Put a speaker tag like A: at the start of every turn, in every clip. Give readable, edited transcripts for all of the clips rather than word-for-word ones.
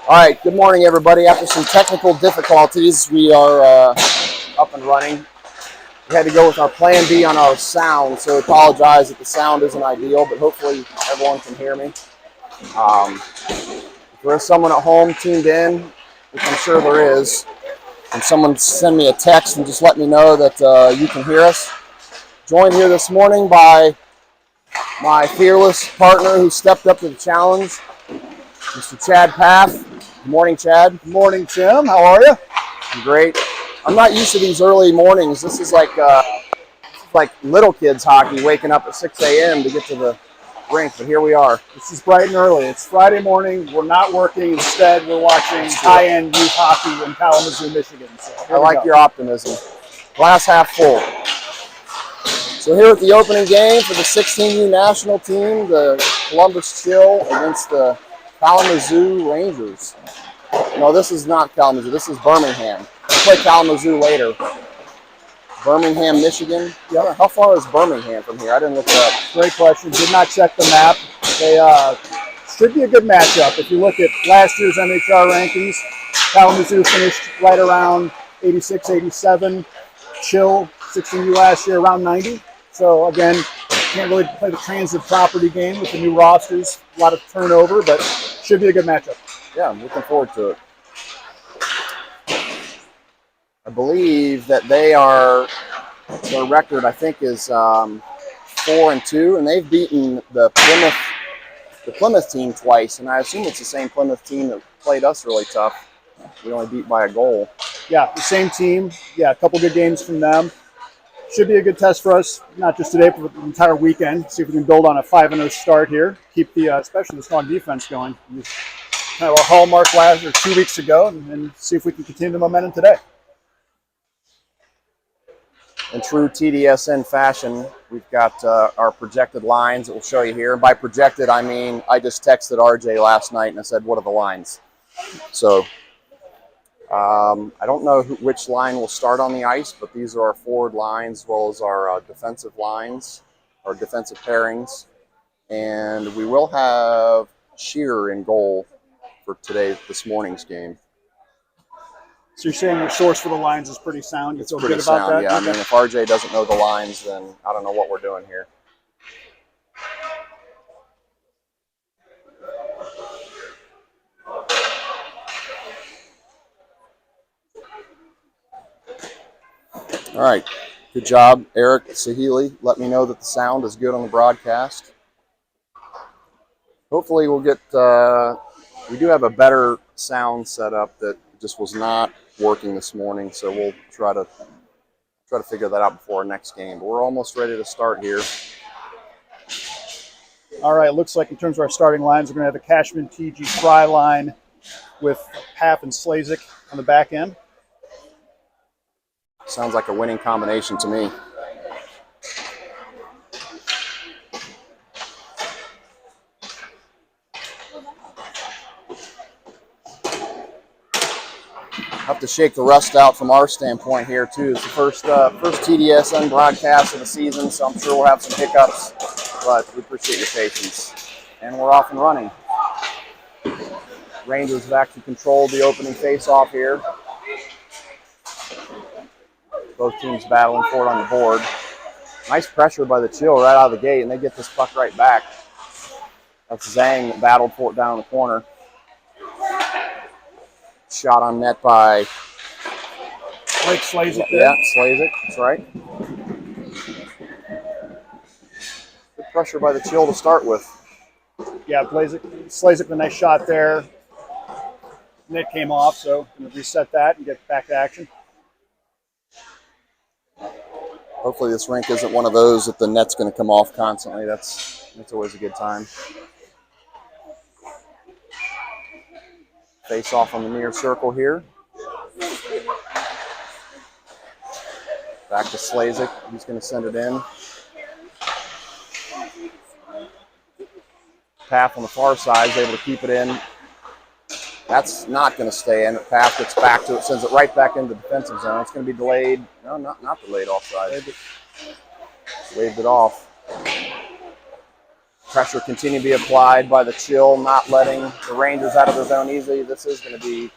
A: All right, good morning, everybody. After some technical difficulties, we are up and running. We had to go with our plan B on our sound, so I apologize if the sound isn't ideal, but hopefully everyone can hear me. If there's someone at home tuned in, which I'm sure there is, and someone send me a text and just let me know that you can hear us. Joined here this morning by my fearless partner who stepped up to the challenge, Mr. Chad Paff. Good morning, Chad.
B: Good morning, Tim. How are you?
A: I'm great. I'm not used to these early mornings. This is like little kids hockey, waking up at 6 a.m. to get to the rink, but here we are.
B: This is bright and early. It's Friday morning. We're not working. Instead, we're watching high-end youth hockey in Kalamazoo, Michigan. So
A: I like your optimism. Glass half full. So here at the opening game for the 16U national team, the Columbus Chill against the Kalamazoo Rangers. No, this is not Kalamazoo. This is Birmingham. We'll play Kalamazoo later. Birmingham, Michigan. Yeah. How far is Birmingham from here? I didn't look it up.
B: Great question. Did not check the map. They should be a good matchup. If you look at last year's MHR rankings, Kalamazoo finished right around 86, 87. Chill, 16U last year, around 90. So again, can't really play the transit property game with the new rosters. A lot of turnover, but should be a good matchup.
A: Yeah, I'm looking forward to it. I believe that their record, I think, is 4-2, and they've beaten the Plymouth team twice, and I assume it's the same Plymouth team that played us really tough. We only beat by a goal.
B: Yeah, the same team. Yeah, a couple good games from them. Should be a good test for us, not just today, but the entire weekend. See if we can build on a 5-0 start here. Keep especially the strong defense going. Kind of our hallmark 2 weeks ago, and see if we can continue the momentum today.
A: In true TDSN fashion, we've got our projected lines that we'll show you here. By projected, I mean I just texted RJ last night and I said, what are the lines? So I don't know which line will start on the ice, but these are our forward lines as well as our defensive lines, our defensive pairings. And we will have Shearer in goal for this morning's game.
B: So you're saying your source for the lines is pretty sound?
A: It's pretty sound, yeah. I mean, if RJ doesn't know the lines, then I don't know what we're doing here. All right. Good job, Eric Sahili. Let me know that the sound is good on the broadcast. Hopefully we'll get we do have a better sound setup that just was not working this morning, so we'll try to figure that out before our next game. But we're almost ready to start here.
B: All right, looks like in terms of our starting lines, we're going to have a Cashman TG Fry line with Paff and Slazik on the back end.
A: Sounds like a winning combination to me. Have to shake the rust out from our standpoint here too. It's the first TDSN broadcast of the season, so I'm sure we'll have some hiccups, but we appreciate your patience. And we're off and running. Rangers have actually controlled the opening face-off here. Both teams battling for it on the board. Nice pressure by the Chill right out of the gate, and they get this puck right back. That's Zhang that battled for it down in the corner. Shot on net by
B: Blake Slazik.
A: Yeah, Slazik, that's right. Good pressure by the Chill to start with.
B: Yeah, Slazik with a nice shot there. Net came off, so going to reset that and get back to action.
A: Hopefully this rink isn't one of those that the net's going to come off constantly. That's always a good time. Face off on the near circle here. Back to Slazik. He's going to send it in. Paff on the far side is able to keep it in. That's not going to stay in. Paff gets back to it, sends it right back into the defensive zone. It's going to be delayed. No, not delayed offside. Waved it off. Pressure continue to be applied by the chill, not letting the Rangers out of the zone easily. This is going to be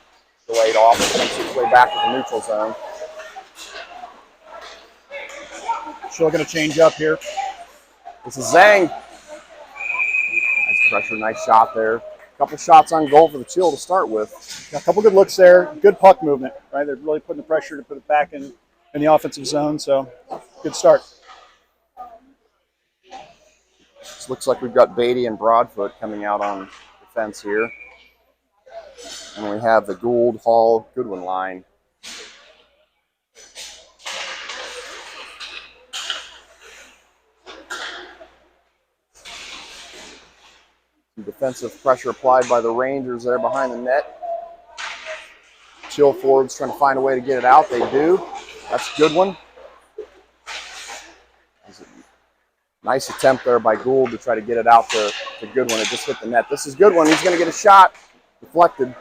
A: delayed off. It makes its way back to the neutral zone.
B: Chill going to change up here.
A: This is Zhang. Nice pressure, nice shot there. A couple shots on goal for the Chill to start with.
B: Got a couple good looks there. Good puck movement, right? They're really putting the pressure to put it back in the offensive zone, so good start.
A: This looks like we've got Beatty and Broadfoot coming out on defense here. And we have the Gould, Hall, Goodwin line. Some defensive pressure applied by the Rangers there behind the net. Chill forwards trying to find a way to get it out. They do. That's a good one. Nice attempt there by Gould to try to get it out to Goodwin. It just hit the net. This is Goodwin. He's going to get a shot. Deflected.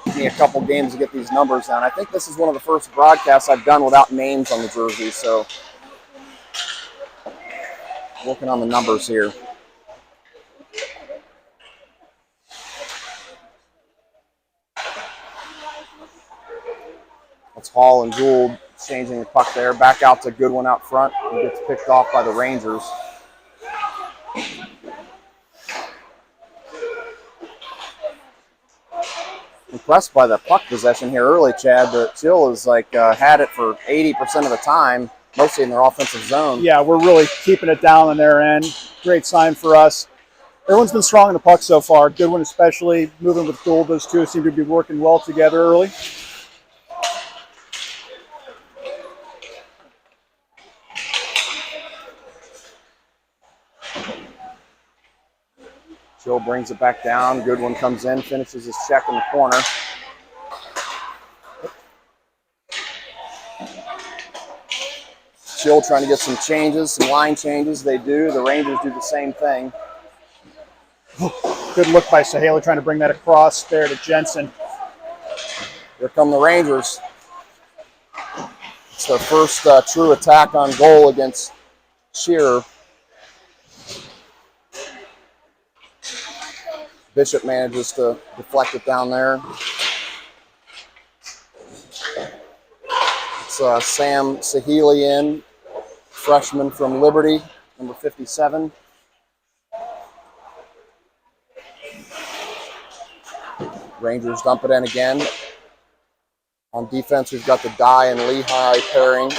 A: Taking a couple games to get these numbers down. I think this is one of the first broadcasts I've done without names on the jerseys, so working on the numbers here. That's Hall and Gould exchanging the puck there. Back out to Goodwin out front. He gets picked off by the Rangers. Impressed by the puck possession here early, Chad. The Chill is like had it for 80% of the time, mostly in their offensive zone.
B: Yeah, we're really keeping it down on their end. Great sign for us. Everyone's been strong in the puck so far. Goodwin especially, moving with Gould. Those two seem to be working well together early.
A: Chill brings it back down. Goodwin comes in, finishes his check in the corner. Chill trying to get some changes, some line changes. They do. The Rangers do the same thing.
B: Good look by Sahela trying to bring that across there to Jensen.
A: Here come the Rangers. It's their first true attack on goal against Shearer. Bishop manages to deflect it down there. It's Sam Sahili in, freshman from Liberty, number 57. Rangers dump it in again. On defense, we've got the Dye and Lehigh pairing.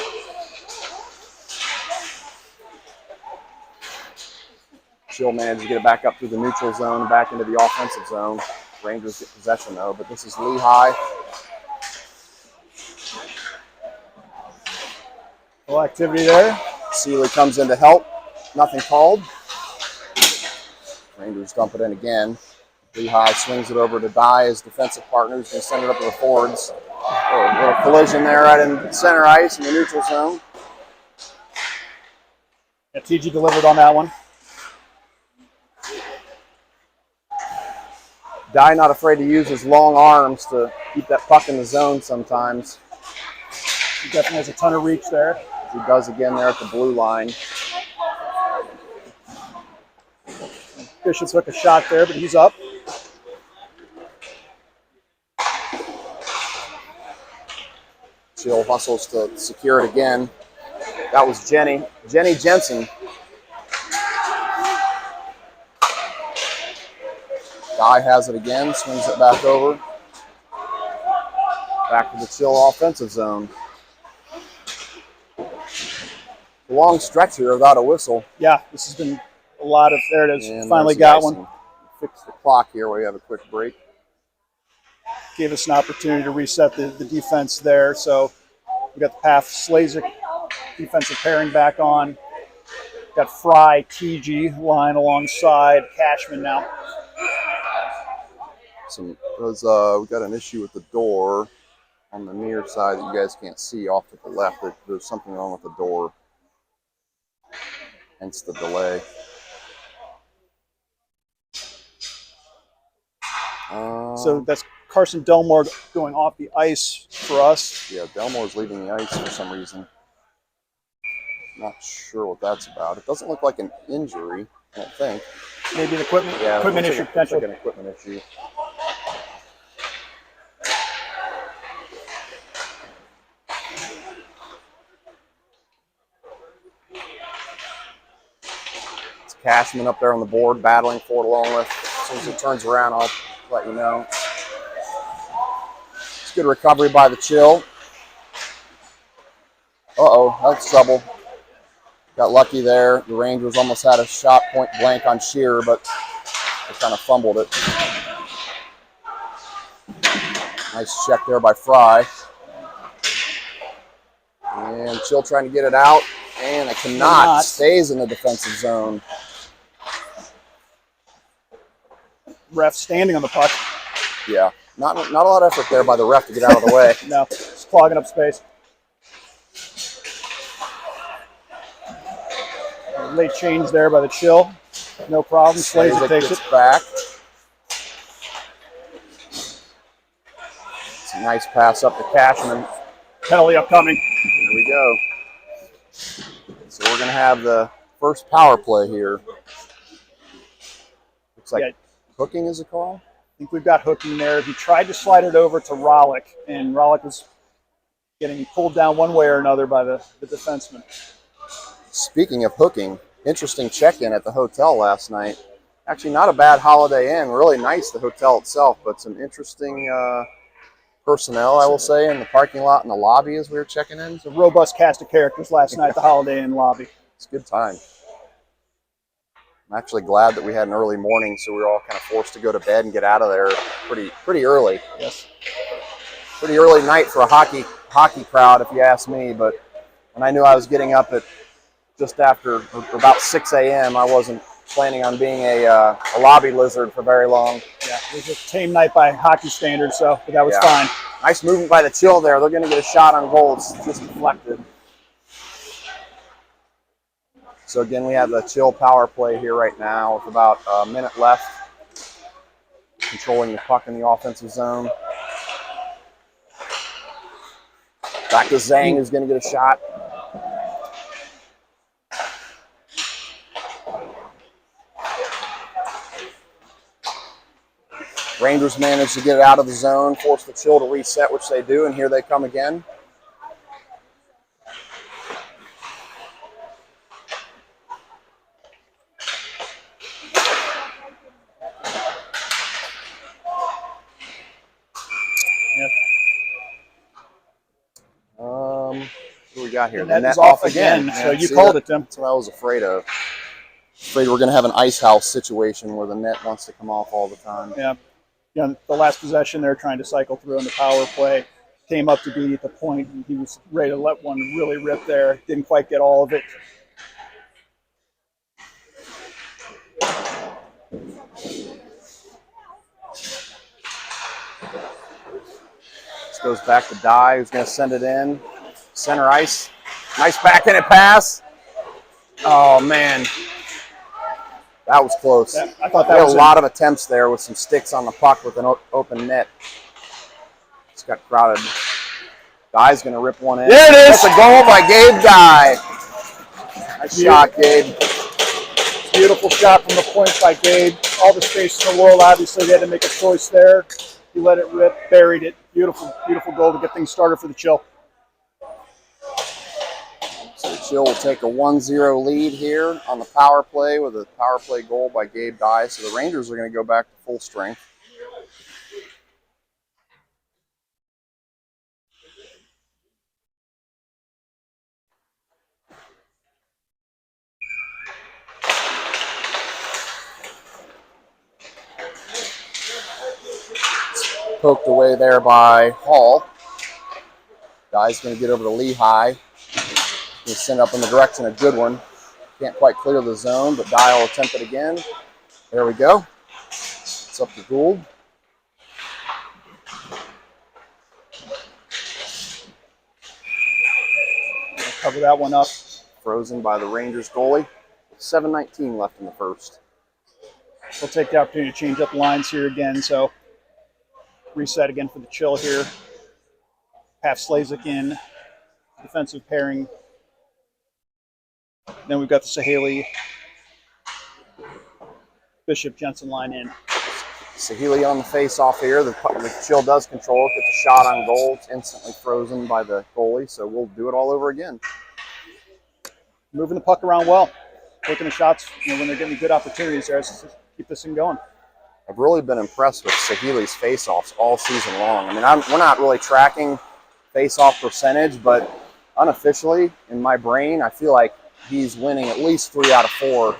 A: Chill manages to get it back up through the neutral zone, back into the offensive zone. Rangers get possession though, but this is Lehigh.
B: Little activity there.
A: Seeley comes in to help. Nothing called. Rangers dump it in again. Lehigh swings it over to Dye as defensive partners. Going to send it up to the forwards. Oh, a little collision there right in center ice in the neutral zone.
B: Yeah, TG delivered on that one.
A: Dye not afraid to use his long arms to keep that puck in the zone sometimes.
B: He definitely has a ton of reach there.
A: As he does again there at the blue line.
B: Bishop took a shot there, but he's up.
A: Chill hustles to secure it again. That was Jenny Jensen. Dye has it again, swings it back over. Back to the Chill offensive zone. A long stretch here without a whistle.
B: Yeah, this has been a lot of, there it is,
A: And
B: finally got one.
A: Fix the clock here while we have a quick break.
B: Gave us an opportunity to reset the defense there. So we got the Path Slazik defensive pairing back on. Got Fry, TG line alongside Cashman now.
A: We got an issue with the door on the near side that you guys can't see off to the left. There's something wrong with the door, hence the delay.
B: So that's Carson Delmore going off the ice for us.
A: Yeah, Delmore's leaving the ice for some reason. Not sure what that's about. It doesn't look like an injury. I don't think.
B: Maybe an equipment issue potentially.
A: Like an equipment issue. It's Cashman up there on the board, battling for it along with. As soon as it turns around, I'll let you know. It's good recovery by the Chill. Uh-oh, that's trouble. Got lucky there. The Rangers almost had a shot point blank on Shearer, but they kind of fumbled it. Nice check there by Fry. And Chill trying to get it out, and it cannot. Stays in the defensive zone.
B: Ref standing on the puck.
A: Yeah, not a lot of effort there by the ref to get out of the way.
B: No, it's clogging up space. Late change there by the Chill. No problem. Slazer takes it
A: back. It's a nice pass up to Cashman.
B: Penalty upcoming.
A: Here we go. So we're going to have the first power play here. Looks like hooking is a call.
B: I think we've got hooking there. He tried to slide it over to Rollick, and Rollick was getting pulled down one way or another by the defenseman.
A: Speaking of hooking, interesting check-in at the hotel last night. Actually, not a bad Holiday Inn. Really nice, the hotel itself, but some interesting personnel, I will say, in the parking lot and the lobby as we were checking in.
B: It's a robust cast of characters last night at the Holiday Inn lobby.
A: It's a good time. I'm actually glad that we had an early morning, so we were all kind of forced to go to bed and get out of there pretty early.
B: Yes.
A: Pretty early night for a hockey crowd, if you ask me, but when I knew I was getting up at just after about 6 a.m., I wasn't planning on being a lobby lizard for very long.
B: Yeah, it was a tame night by hockey standards, but that was fine.
A: Nice movement by the Chill there. They're going to get a shot on goal. It's just deflected. So again, we have the Chill power play here right now with about a minute left. Controlling the puck in the offensive zone. Back to Zhang, who's going to get a shot. Rangers managed to get it out of the zone, force the Chill to reset, which they do, and here they come again. What do we got here?
B: The net is off again. So you called it, Tim.
A: That's what I was afraid of. Afraid we're going to have an ice house situation where the net wants to come off all the time.
B: Yeah. The last possession they're trying to cycle through on the power play came up to be at the point he was ready to let one really rip there. Didn't quite get all of it.
A: This goes back to Dye, who's going to send it in. Center ice. Nice backhanded pass. Oh, man. That was close.
B: Yeah, I thought that
A: was a lot of attempts there with some sticks on the puck with an open net. It's got crowded. Dye's going to rip one in.
B: There it is.
A: That's a goal by Gabe Dye. Nice shot, Gabe.
B: Beautiful shot from the point by Gabe. All the space in the world, obviously. They had to make a choice there. He let it rip, buried it. Beautiful, beautiful goal to get things started for the Chill.
A: So the Chill will take a 1-0 lead here on the power play with a power play goal by Gabe Dye. So the Rangers are going to go back to full strength. Poked away there by Hall. Dye's going to get over to Lehigh. He'll send up in the direction of Goodwin. Can't quite clear the zone, but Dye will attempt it again. There we go. It's up to Gould.
B: Cover that one up.
A: Frozen by the Rangers goalie. 7:19 left in the first.
B: We'll take the opportunity to change up lines here again. So reset again for the Chill here. Half Slazik in. Defensive pairing. Then we've got the Saheli Bishop Jensen line in.
A: Sahili on the face-off here. The Chill does control it, gets a shot on goal. It's instantly frozen by the goalie, so we'll do it all over again.
B: Moving the puck around well, taking the shots when they're getting good opportunities there. So keep this thing going.
A: I've really been impressed with Sahili's face-offs all season long. I mean, we're not really tracking face-off percentage, but unofficially in my brain, I feel like he's winning at least 3 out of 4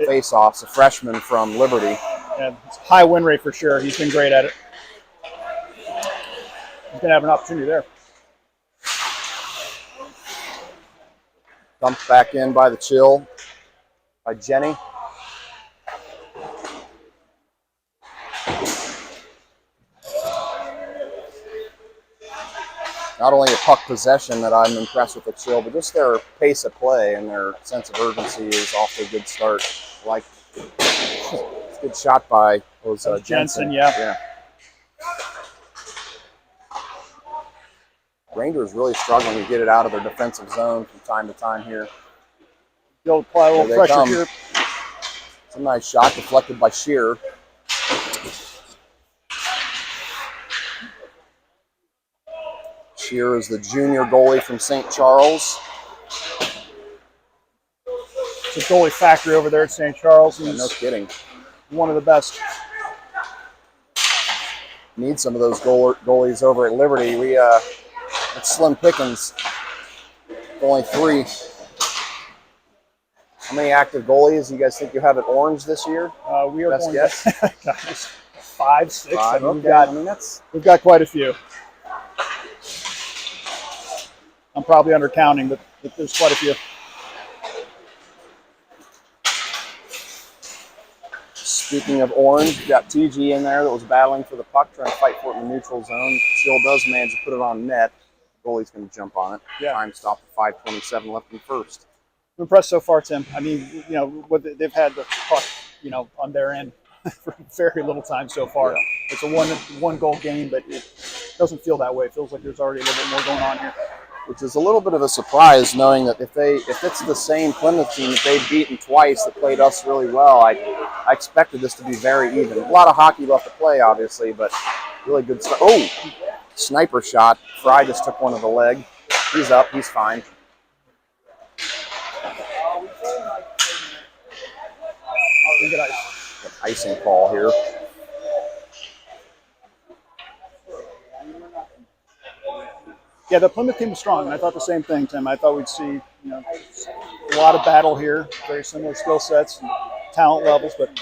A: face-offs. A freshman from Liberty.
B: Yeah, it's a high win rate for sure. He's been great at it. He's going to have an opportunity there.
A: Dumped back in by the Chill, by Jenny. Not only a puck possession that I'm impressed with the Chill, but just their pace of play and their sense of urgency is off to a good start. Like, it's a good shot by Jensen.
B: Yeah.
A: Rangers really struggling to get it out of their defensive zone from time to time here.
B: They'll apply a little pressure here.
A: It's a nice shot deflected by Shearer. Shearer is the junior goalie from St. Charles.
B: It's a goalie factory over there at St. Charles.
A: Yeah, no kidding.
B: One of the best.
A: Need some of those goalies over at Liberty. It's slim pickings. Only 3. How many active goalies do you guys think you have at Orange this year?
B: We are
A: Best
B: going
A: guess?
B: to 5, 6.
A: 5.
B: Okay. We've got quite a few. I'm probably undercounting, but there's quite a few.
A: Speaking of Orange, you've got TG in there that was battling for the puck, trying to fight for it in the neutral zone. Chill does manage to put it on net. The goalie's going to jump on it.
B: Yeah.
A: Time stop at 5:27 left in first.
B: I'm impressed so far, Tim. I mean, they've had the puck, on their end for very little time so far.
A: Yeah.
B: It's a one goal game, but it doesn't feel that way. It feels like there's already a little bit more going on here.
A: Which is a little bit of a surprise, knowing that if it's the same Plymouth team that they've beaten twice that played us really well, I expected this to be very even. A lot of hockey left to play, obviously, but really good stuff. Oh, sniper shot. Fry just took one of the leg. He's up. He's fine. Icing call here.
B: Yeah, the Plymouth team was strong, and I thought the same thing, Tim. I thought we'd see, a lot of battle here, very similar skill sets and talent levels. But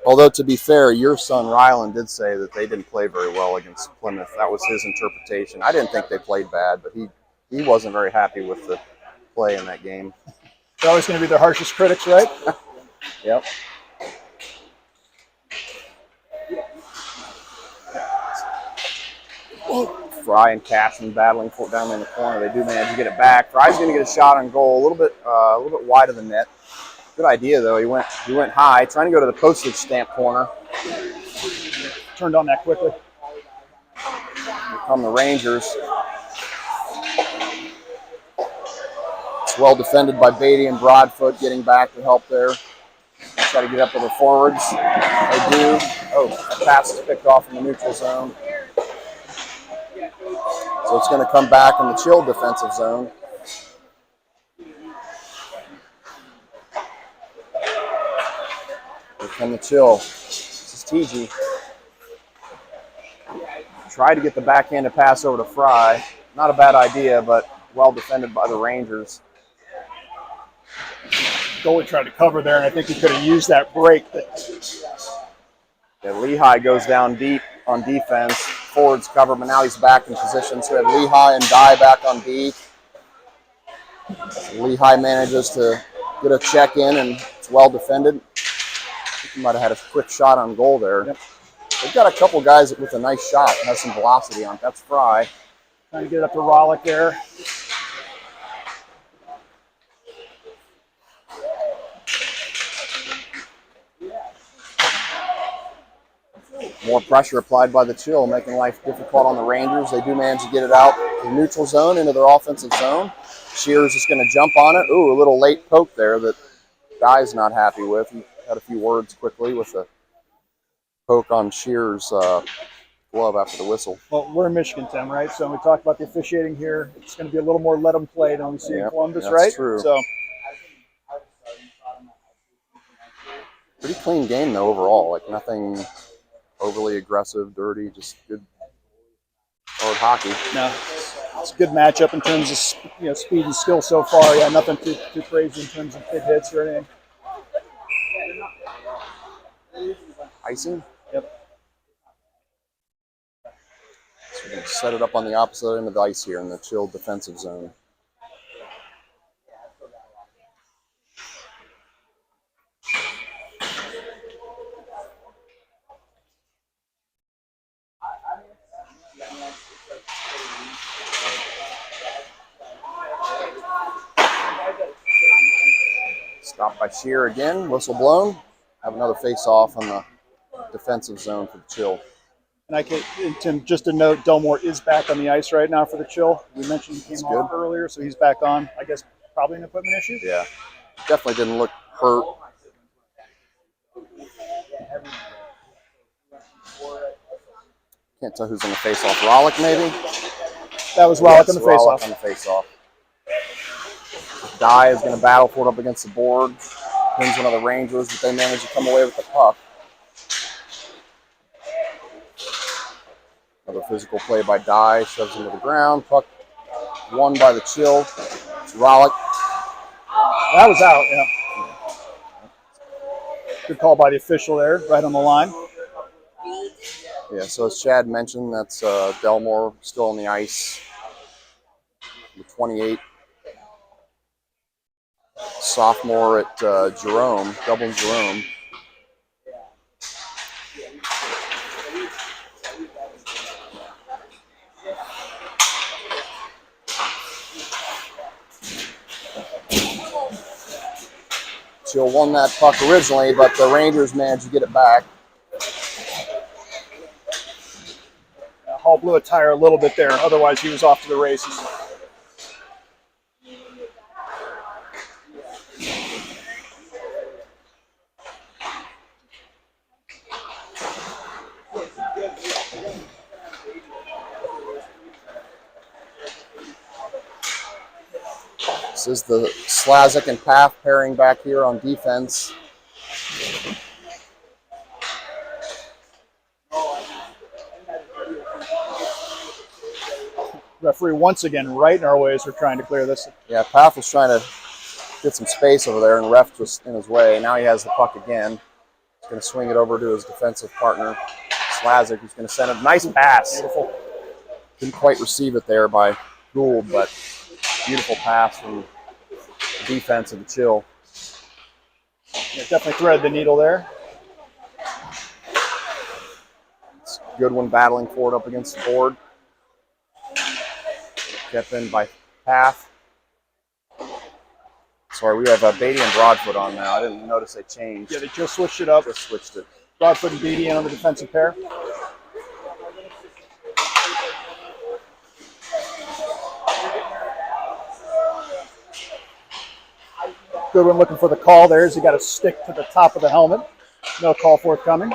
A: although, to be fair, your son Ryland did say that they didn't play very well against Plymouth. That was his interpretation. I didn't think they played bad, but he wasn't very happy with the play in that game.
B: They're always going to be their harshest critics, right?
A: Yep. Fry and Cashman battling for it down in the corner. They do manage to get it back. Fry's going to get a shot on goal, a little bit wide of the net. Good idea though. He went high, trying to go to the postage stamp corner.
B: Turned on that quickly.
A: Here come the Rangers. It's well defended by Beatty and Broadfoot, getting back to help there. Try to get up to the forwards. They do. Oh, a pass is picked off in the neutral zone. So it's going to come back in the Chill defensive zone. Here come the Chill. This is TG. Try to get the backhanded pass over to Fry. Not a bad idea, but well defended by the Rangers.
B: Goalie tried to cover there, and I think he could have used that break.
A: Yeah, Lehigh goes down deep on defense. Forwards cover, but now he's back in position. So we have Lehigh and Dye back on D. Lehigh manages to get a check in, and it's well defended. I think he might have had a quick shot on goal there.
B: Yep.
A: They've got a couple guys with a nice shot, has some velocity on it. That's Fry.
B: Trying to get it up to Rollick there.
A: More pressure applied by the Chill, making life difficult on the Rangers. They do manage to get it out the neutral zone into their offensive zone. Shearer's just going to jump on it. Ooh, a little late poke there that Guy's not happy with. He had a few words quickly with a poke on Shear's glove after the whistle.
B: Well, we're in Michigan, Tim, right? So when we talk about the officiating here, it's going to be a little more let them play than we see in Columbus,
A: that's
B: right?
A: True.
B: So
A: pretty clean game though overall. Like nothing overly aggressive, dirty, just good hard hockey.
B: No, it's a good matchup in terms of speed and skill so far. Yeah, nothing too crazy in terms of big hits or anything.
A: Icing.
B: Yep.
A: So we're going to set it up on the opposite end of the ice here in the chilled defensive zone. Stopped by Shear again, whistle blown. Have another face-off on the defensive zone for the Chill.
B: And Tim, just a note, Delmore is back on the ice right now for the Chill. We mentioned he came off earlier, so he's back on. I guess probably an equipment issue.
A: Yeah, definitely didn't look hurt. Can't tell who's on the face-off. Rollick, maybe?
B: That was Rollick on the face-off.
A: On the face-off. Dye is going to battle for it up against the board. Pins one of the Rangers, but they manage to come away with the puck. Another physical play by Dye, shoves him to the ground. Puck won by the Chill. It's Rollick.
B: That was out, yeah. Good call by the official there, right on the line.
A: Yeah, so as Chad mentioned, that's Delmore still on the ice. The 28. Sophomore at Jerome, Dublin Jerome. Chill won that puck originally, but the Rangers managed to get it back.
B: Hall blew a tire a little bit there. Otherwise, he was off to the races.
A: This is the Slazik and Path pairing back here on defense.
B: Referee once again right in our way as we're trying to clear this.
A: Yeah, Path was trying to get some space over there, and ref was in his way. Now he has the puck again. He's going to swing it over to his defensive partner, Slazik, who's going to send a nice pass.
B: Beautiful.
A: Didn't quite receive it there by Gould, but beautiful pass from the defense of the Chill.
B: Yeah, definitely threaded the needle there.
A: It's a good one battling for it up against the board. Kept in by Path. Sorry, we have Beatty and Broadfoot on now. I didn't notice they changed.
B: Yeah, they just switched it up.
A: Just switched it.
B: Broadfoot and Beatty in on the defensive pair. Goodwin looking for the call there as he got a stick to the top of the helmet. No call forthcoming.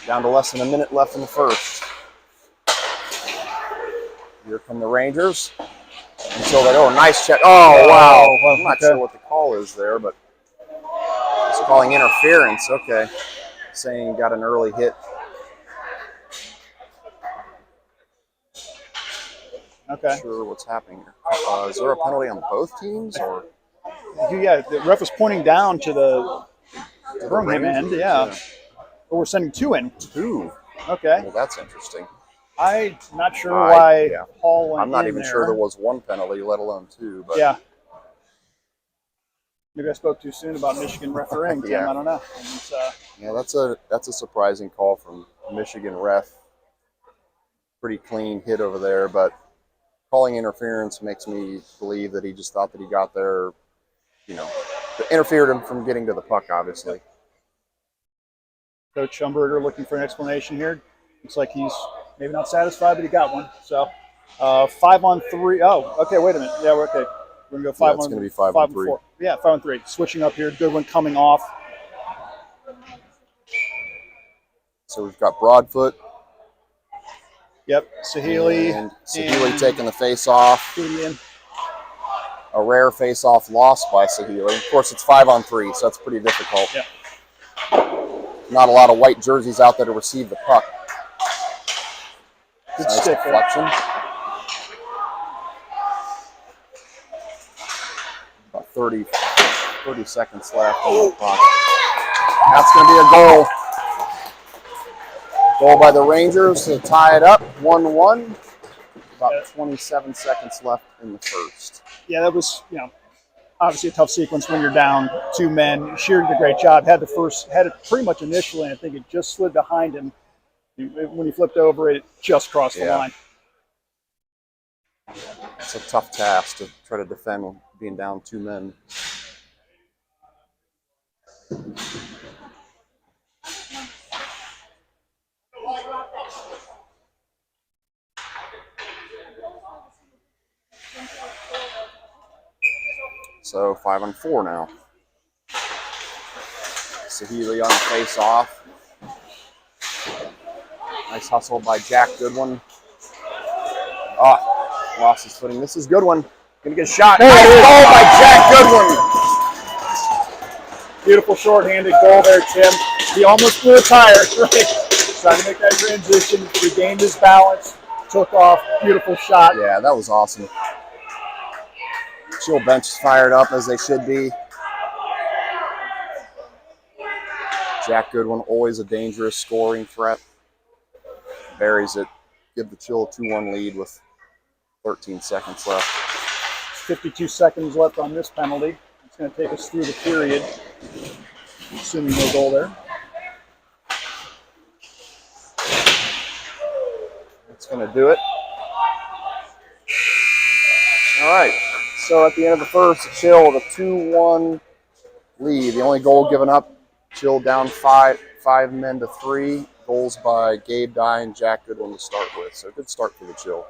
A: Down to less than a minute left in the first. Here come the Rangers. Until they, nice check. Oh, wow. I'm not sure what the call is there, but it's calling interference. Okay. Saying got an early hit.
B: Okay.
A: Not sure what's happening here. Is there a penalty on both teams? Or?
B: Yeah, the ref was pointing down to the Birmingham end, yeah. But we're sending two in.
A: Two?
B: Okay.
A: Well, that's interesting.
B: I'm not sure why Hall went
A: I'm not
B: in
A: even
B: there.
A: sure there was one penalty, let alone two. But
B: yeah. Maybe I spoke too soon about Michigan refereeing, Tim. I don't know.
A: Yeah, that's a surprising call from Michigan ref. Pretty clean hit over there, but calling interference makes me believe that he just thought that he got there, interfered him from getting to the puck, obviously.
B: Coach Schumberger looking for an explanation here. Looks like he's maybe not satisfied, but he got one. So 5-on-3. Oh, okay, wait a minute. Yeah, we're okay. We're going to go 5 on 3.
A: It's going to be 5-on-3.
B: Yeah, 5-on-3. Switching up here. Goodwin coming off.
A: So we've got Broadfoot.
B: Yep, Sahili.
A: And Sahili taking the face off.
B: Indian.
A: A rare face off lost by Sahili. Of course, it's 5-on-3, so that's pretty difficult.
B: Yep.
A: Not a lot of white jerseys out there to receive the puck.
B: Good
A: Nice
B: stick
A: deflection. About 30 seconds left on the clock. That's going to be a goal. Goal by the Rangers to tie it up, 1-1. About 27 seconds left in the first.
B: Yeah, that was, obviously a tough sequence when you're down 2 men. Shear did a great job. Had it pretty much initially, and I think it just slid behind him. When he flipped over, it just crossed the line.
A: It's a tough task to try to defend being down 2 men. So 5-on-4 now. Sahili on the face off. Nice hustle by Jack Goodwin. Oh, lost his footing. This is Goodwin. Gonna get a shot. Nice goal by Jack Goodwin.
B: Beautiful short-handed goal there, Tim. He almost blew a tire, right? Trying to make that transition, regained his balance, took off. Beautiful shot.
A: Yeah, that was awesome. Chill bench is fired up as they should be. Jack Goodwin, always a dangerous scoring threat. Buries it. Give the Chill a 2-1 lead with 13 seconds left.
B: 52 seconds left on this penalty. It's going to take us through the period, assuming no goal there.
A: That's going to do it. All right. So at the end of the first, Chill with a 2-1 lead. The only goal given up, Chill down 5 men to 3. Goals by Gabe Dye and Jack Goodwin to start with. So good start for the Chill.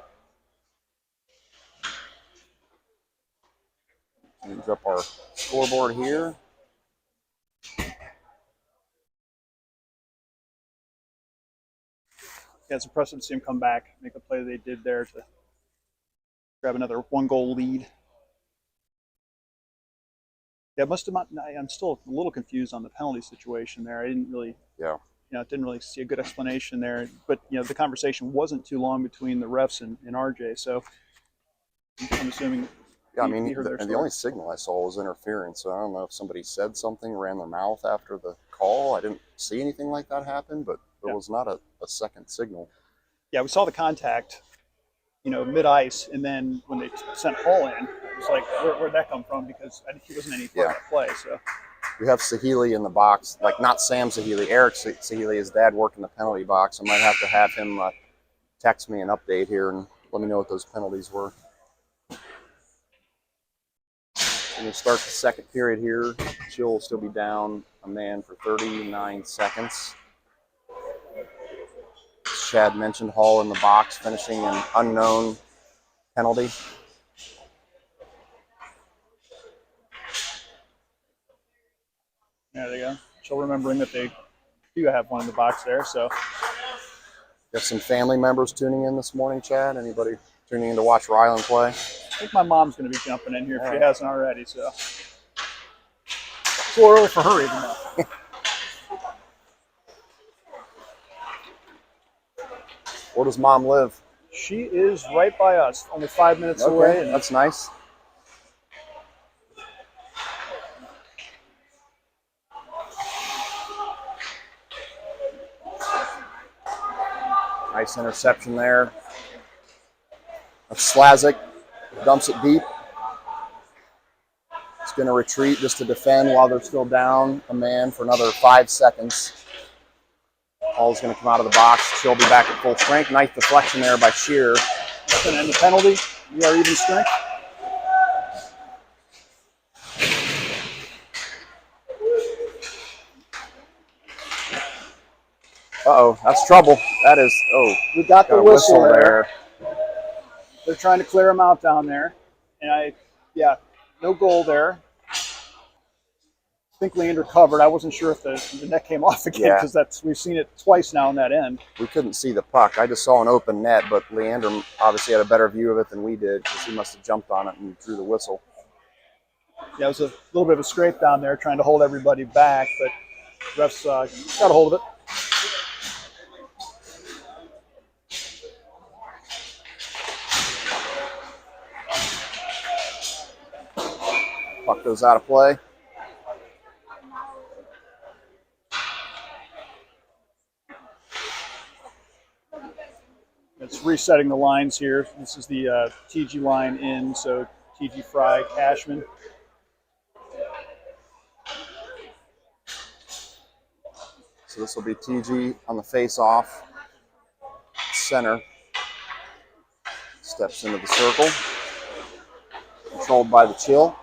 A: Change up our scoreboard here.
B: Yeah, it's impressive to see him come back, make the play they did there to grab another 1-goal lead. Yeah, I'm still a little confused on the penalty situation there. I didn't really, didn't really see a good explanation there. But the conversation wasn't too long between the refs and RJ, so I'm assuming.
A: Yeah, I mean, the only signal I saw was interference. So I don't know if somebody said something, ran their mouth after the call. I didn't see anything like that happen, but there was not a second signal.
B: Yeah, we saw the contact, mid-ice, and then when they sent Hall in, it was like, where'd that come from? Because he wasn't any part of the play. So
A: we have Sahili in the box, like not Sam Sahili, Eric Sahili, his dad working the penalty box. I might have to have him text me an update here and let me know what those penalties were. When we start the second period here, Chill will still be down a man for 39 seconds. As Chad mentioned, Hall in the box, finishing an unknown penalty.
B: There they go. Chill remembering that they do have one in the box there. So
A: got some family members tuning in this morning, Chad. Anybody tuning in to watch Ryland play?
B: I think my mom's going to be jumping in here if she hasn't already. So it's a little early for her, even though.
A: Where does Mom live?
B: She is right by us, only 5 minutes away.
A: That's nice. Nice interception there. Slazik dumps it deep. It's going to retreat just to defend while they're still down a man for another 5 seconds. Hall's going to come out of the box. She'll be back at full strength. Nice deflection there by Shear.
B: That's going to end the penalty. We are even strength.
A: Uh-oh, that's trouble. That is,
B: we got the whistle there. They're trying to clear him out down there. And no goal there. think Leander covered. I wasn't sure if the net came off again because we've seen it twice now in that end.
A: We couldn't see the puck. I just saw an open net, but Leander obviously had a better view of it than we did because he must have jumped on it and drew the whistle.
B: Yeah, it was a little bit of a scrape down there trying to hold everybody back, but refs got a hold of it.
A: Puck goes out of play.
B: It's resetting the lines here. This is the TG line in, so TG Fry, Cashman.
A: So this will be TG on the face-off. Center. Steps into the circle. Controlled by the Chill.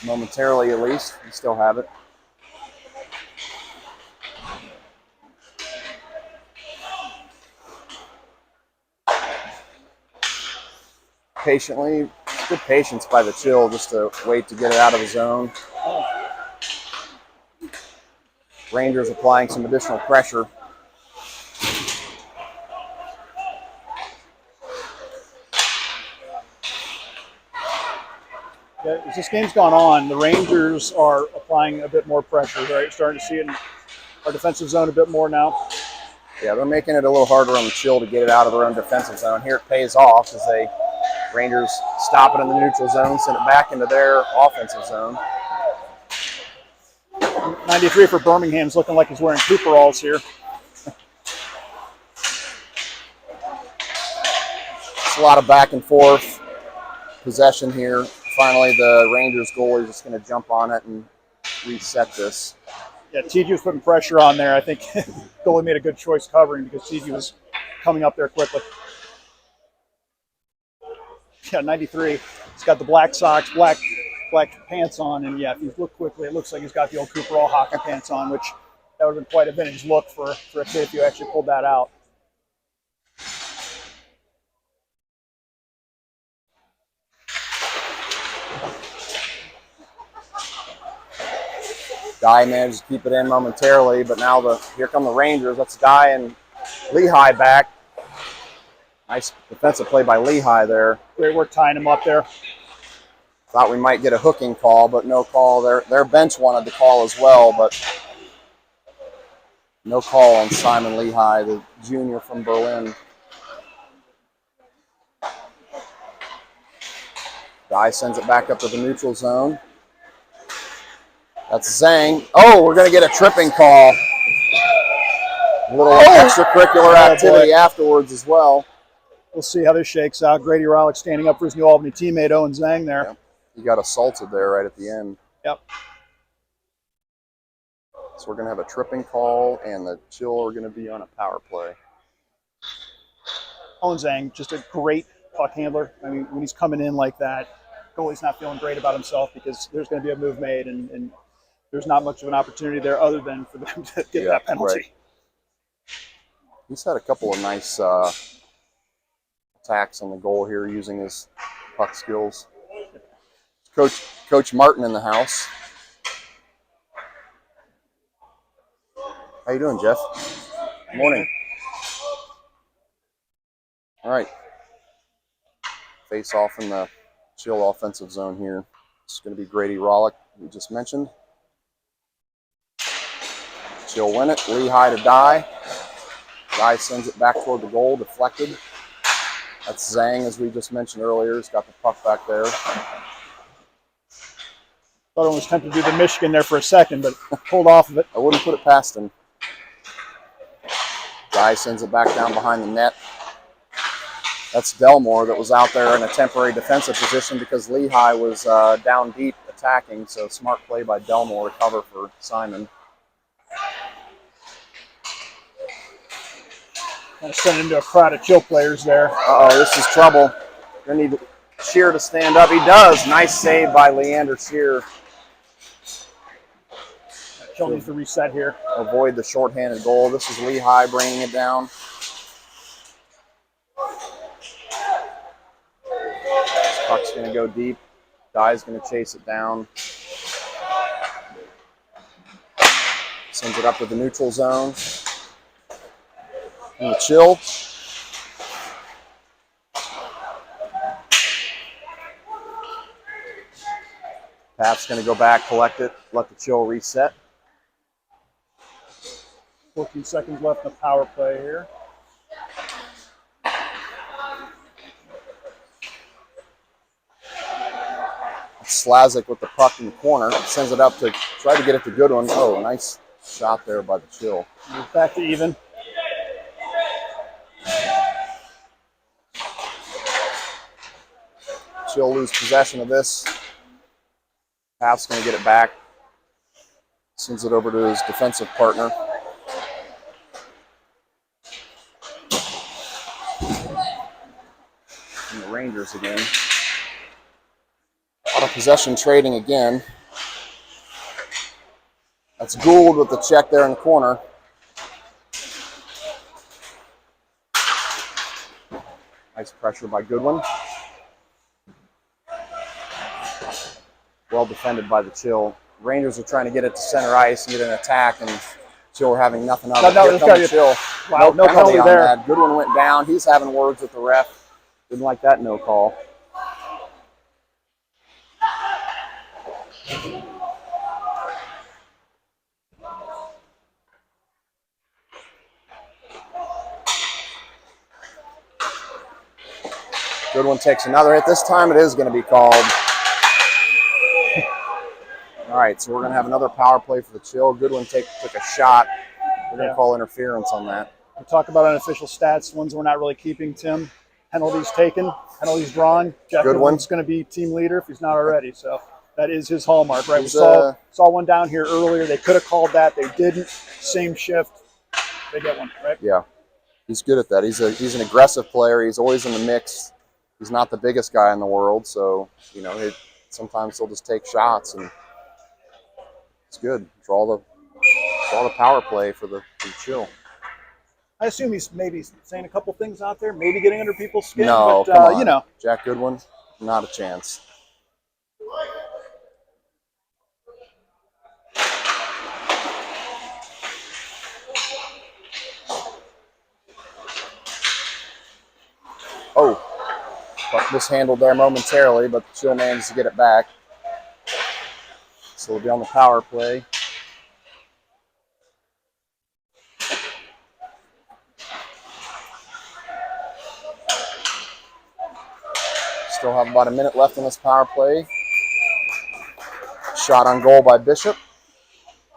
A: Momentarily at least. We still have it. Patiently, good patience by the Chill just to wait to get it out of the zone. Rangers applying some additional pressure.
B: Yeah, as this game's gone on, the Rangers are applying a bit more pressure. Right, starting to see it in our defensive zone a bit more now.
A: Yeah, they're making it a little harder on the Chill to get it out of their own defensive zone. Here it pays off as Rangers stop it in the neutral zone, send it back into their offensive zone.
B: 93 for Birmingham's looking like he's wearing Cooperalls here.
A: It's a lot of back and forth possession here. Finally, the Rangers goalie is just going to jump on it and reset this.
B: Yeah, TG was putting pressure on there. I think goalie made a good choice covering because TG was coming up there quickly. Yeah, 93. He's got the black socks, black pants on, and yeah, if you look quickly, it looks like he's got the old Cooperall hockey pants on, which that would have been quite a vintage look for a kid if you actually pulled that out.
A: Guy managed to keep it in momentarily, but now here come the Rangers. That's Guy and Lehigh back. Nice defensive play by Lehigh there.
B: Great work tying him up there.
A: Thought we might get a hooking call, but no call. Their bench wanted to call as well, but no call on Simon Lehigh, the junior from Berlin. Guy sends it back up to the neutral zone. That's Zhang. Oh, we're going to get a tripping call. A little extracurricular activity afterwards as well.
B: We'll see how this shakes out. Grady Rowlick standing up for his New Albany teammate, Owen Zhang there.
A: Yeah. He got assaulted there right at the end.
B: Yep.
A: So we're going to have a tripping call, and the Chill are going to be on a power play.
B: Owen Zhang, just a great puck handler. I mean, when he's coming in like that, goalie's not feeling great about himself because there's going to be a move made, and there's not much of an opportunity there other than for them to get that penalty.
A: Right. He's had a couple of nice attacks on the goal here using his puck skills. Coach Martin in the house. How you doing, Jeff? Good morning. All right. Face off in the Chill offensive zone here. It's going to be Grady Rowlick, we just mentioned. Chill win it. Lehigh to Die. Die sends it back toward the goal, deflected. That's Zhang, as we just mentioned earlier. He's got the puck back there.
B: Thought I was tempted to do the Michigan there for a second, but pulled off of it.
A: I wouldn't put it past him. Guy sends it back down behind the net. That's Delmore that was out there in a temporary defensive position because Lehigh was down deep attacking, so smart play by Delmore to cover for Simon.
B: Kind of sent into a crowd of Chill players there.
A: Uh-oh, this is trouble. Gonna need Shear to stand up. He does. Nice save by Leander Shear.
B: Chill needs to reset here.
A: Avoid the shorthanded goal. This is Lehigh bringing it down. This puck's going to go deep. Dye's going to chase it down. Sends it up to the neutral zone. And the chill. Pat's going to go back, collect it, let the chill reset.
B: 14 seconds left in the power play here.
A: Slazik with the puck in the corner. Sends it up to try to get it to Goodwin. Oh, nice shot there by the chill.
B: Move back to even.
A: Chill lose possession of this. Pat's going to get it back. Sends it over to his defensive partner. And the Rangers again. Out of possession trading again. That's Gould with the check there in the corner. Nice pressure by Goodwin. Well defended by the Chill. Rangers are trying to get it to center ice and get an attack, and Chill are having nothing of it.
B: No,
A: Here comes Chill.
B: Wow, no penalty
A: on
B: there.
A: that. Goodwin went down. He's having words with the ref. Didn't like that no call. Goodwin takes another hit. This time it is going to be called. All right, so we're going to have another power play for the Chill. Goodwin took a shot. We're going to call interference on that.
B: We talk about unofficial stats, ones we're not really keeping, Tim. Penalties taken, penalties drawn. Jack Goodwin's going to be team leader if he's not already. So that is his hallmark, right? We saw one down here earlier. They could have called that. They didn't. Same shift. They get one, right?
A: Yeah, he's good at that. He's an aggressive player. He's always in the mix. He's not the biggest guy in the world, so you know sometimes he'll just take shots, and it's good. Draw the power play for the Chill.
B: I assume he's maybe saying a couple things out there, maybe getting under people's skin.
A: No,
B: but,
A: come on.
B: You know,
A: Jack Goodwin, not a chance. Oh. Puck mishandled there momentarily, but the Chill managed to get it back. So we'll be on the power play. Still have about a minute left in this power play. Shot on goal by Bishop.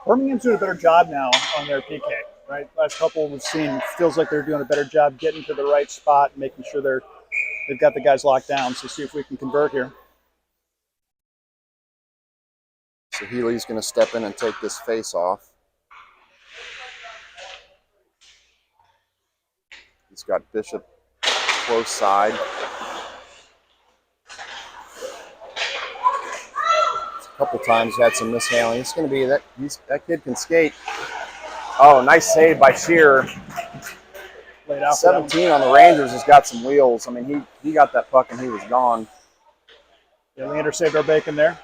B: Birmingham's doing a better job now on their PK, right? Last couple we've seen, feels like they're doing a better job getting to the right spot and making sure they've got the guys locked down. So see if we can convert here.
A: So Healy's going to step in and take this face off. He's got Bishop close side. A couple times had some mishandling. It's going to be that kid can skate. Oh, nice save by Shearer. 17 on the Rangers has got some wheels. I mean, he got that puck and he was gone.
B: Yeah, Leander saved our bacon there.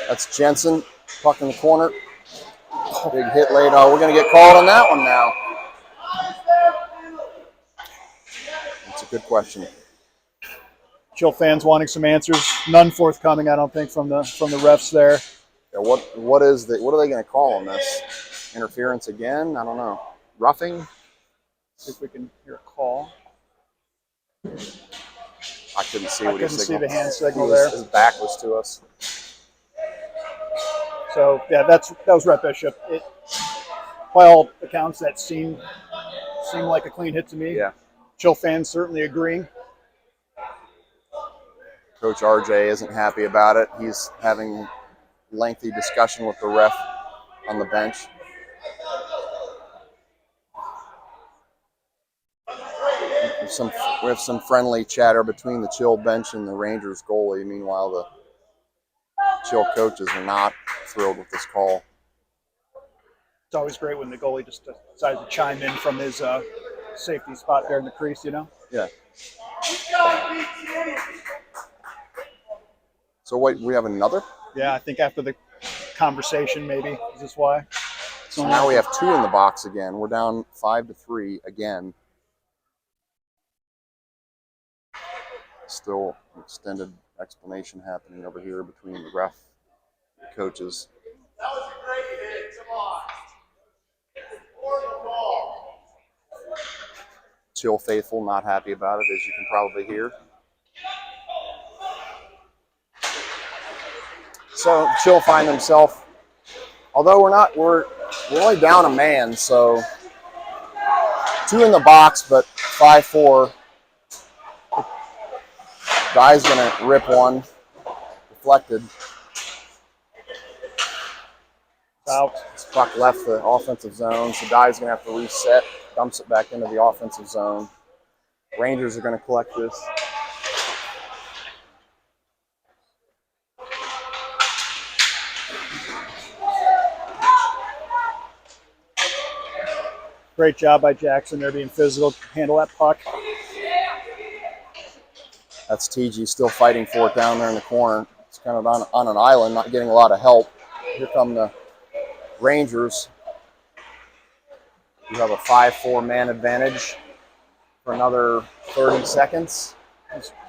A: That's Jensen, puck in the corner. Big hit late. Oh, we're going to get called on that one now. That's a good question.
B: Chill fans wanting some answers. None forthcoming, I don't think, from the refs there.
A: Yeah, what are they going to call on this? Interference again? I don't know. Roughing?
B: See if we can hear a call.
A: I couldn't see what he signaled.
B: I couldn't see the hand signal there.
A: His back was to us.
B: So yeah, that was Rhett Bishop. By all accounts, that seemed like a clean hit to me.
A: Yeah.
B: Chill fans certainly agreeing.
A: Coach RJ isn't happy about it. He's having lengthy discussion with the ref on the bench. We have some friendly chatter between the Chill bench and the Rangers goalie. Meanwhile, the Chill coaches are not thrilled with this call.
B: It's always great when the goalie just decides to chime in from his safety spot there in the crease, you know?
A: Yeah. So wait, we have another?
B: Yeah, I think after the conversation, maybe. Is this why?
A: So now we have 2 in the box again. We're down 5-3 again. Still extended explanation happening over here between the ref and coaches. That was a great hit. Come on. For the ball. Chill faithful, not happy about it, as you can probably hear. So Chill find himself, although we're only down a man, so 2 in the box, but 5-4. Guy's gonna rip one, deflected.
B: Out.
A: This puck left the offensive zone, so Dye's gonna have to reset, dumps it back into the offensive zone. Rangers are gonna collect this.
B: Great job by Jackson there, being physical, handle that puck.
A: That's TG still fighting for it down there in the corner. It's kind of on an island, not getting a lot of help. Here come the Rangers. You have a 5-4 man advantage for another 30 seconds.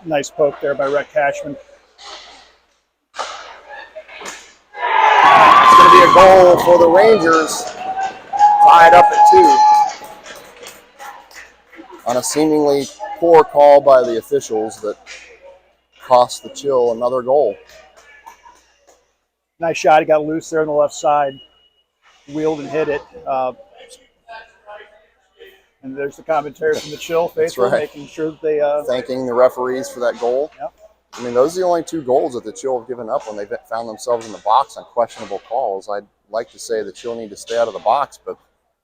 B: Nice poke there by Rhett Cashman.
A: It's going to be a goal for the Rangers. Tied up at 2. On a seemingly poor call by the officials that cost the Chill another goal.
B: Nice shot. He got loose there on the left side. Wheeled and hit it. And there's the commentary from the Chill faithful,
A: right.
B: making sure that they...
A: Thanking the referees for that goal.
B: Yep.
A: I mean, those are the only 2 goals that the Chill have given up when they've found themselves in the box on questionable calls. I'd like to say the Chill need to stay out of the box, but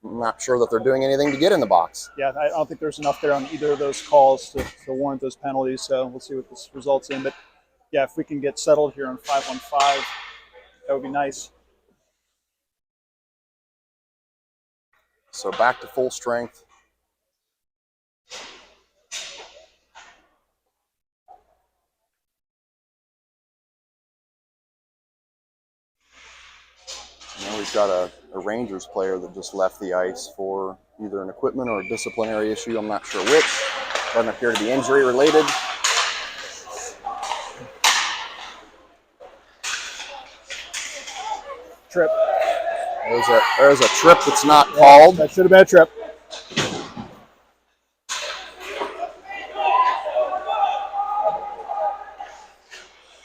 A: I'm not sure that they're doing anything to get in the box.
B: Yeah, I don't think there's enough there on either of those calls to warrant those penalties, so we'll see what this results in. But, yeah, if we can get settled here on 5-on-5, that would be nice.
A: So back to full strength. Now we've got a Rangers player that just left the ice for either an equipment or a disciplinary issue. I'm not sure which. Doesn't appear to be injury related.
B: Trip.
A: There's a trip that's not called.
B: That should have been a trip.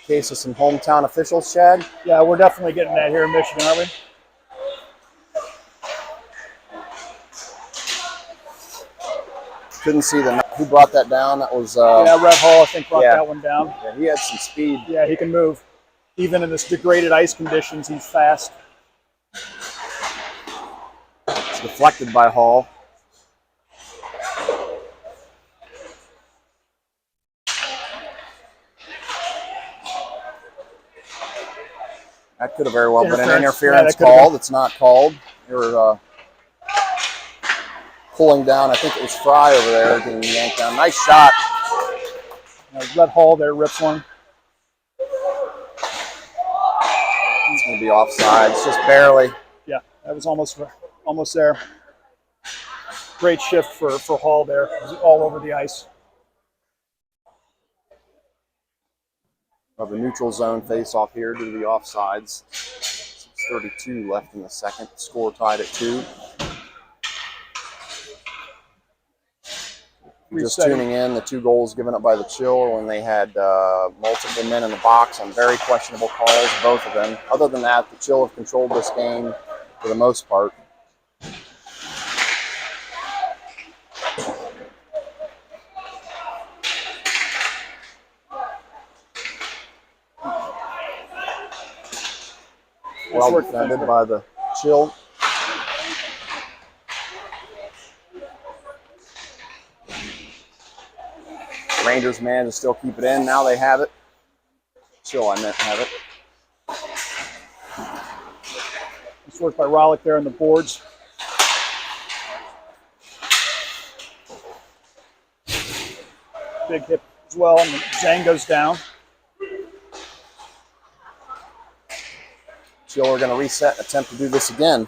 A: Case of some hometown officials, Chad.
B: Yeah, we're definitely getting that here in Michigan, aren't we?
A: Couldn't see who brought that down. That was
B: yeah, Red Hall, I think, brought that one down.
A: Yeah, he had some speed.
B: Yeah, he can move. Even in this degraded ice conditions, he's fast.
A: It's deflected by Hall. That could have very well been an interference call that's not called. They were pulling down, I think it was Fry over there getting yanked down. Nice shot.
B: Red Hall there rips one.
A: It's going to be offside. It's just barely.
B: Yeah, that was almost there. Great shift for Hall there. All over the ice.
A: Of the neutral zone face-off here due to the offsides. 32 left in the second. Score tied at 2. Just tuning in, the 2 goals given up by the Chill when they had multiple men in the box on very questionable calls, both of them. Other than that, the Chill have controlled this game for the most part. Well defended by the Chill. Rangers managed to still keep it in. Now they have it. Chill, I meant have it.
B: Nice work by Rollick there on the boards. Big hit as well, and Zhang goes down.
A: Chill are going to reset and attempt to do this again.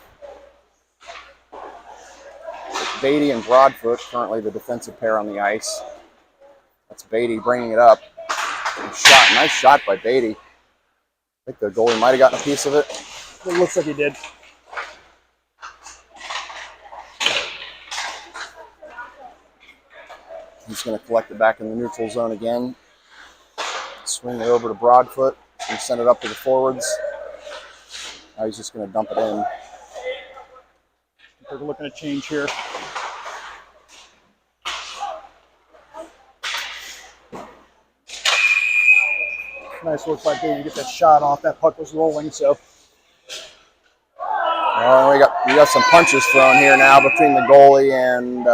A: Beatty and Broadfoot, currently the defensive pair on the ice. That's Beatty bringing it up. Nice shot by Beatty. I think the goalie might have gotten a piece of it.
B: It looks like he did.
A: He's going to collect it back in the neutral zone again. Swing it over to Broadfoot and send it up to the forwards. Now he's just going to dump it in.
B: They're looking to change here. Nice work by Beatty to get that shot off. That puck was rolling, so.
A: Oh, we got some punches thrown here now between the goalie and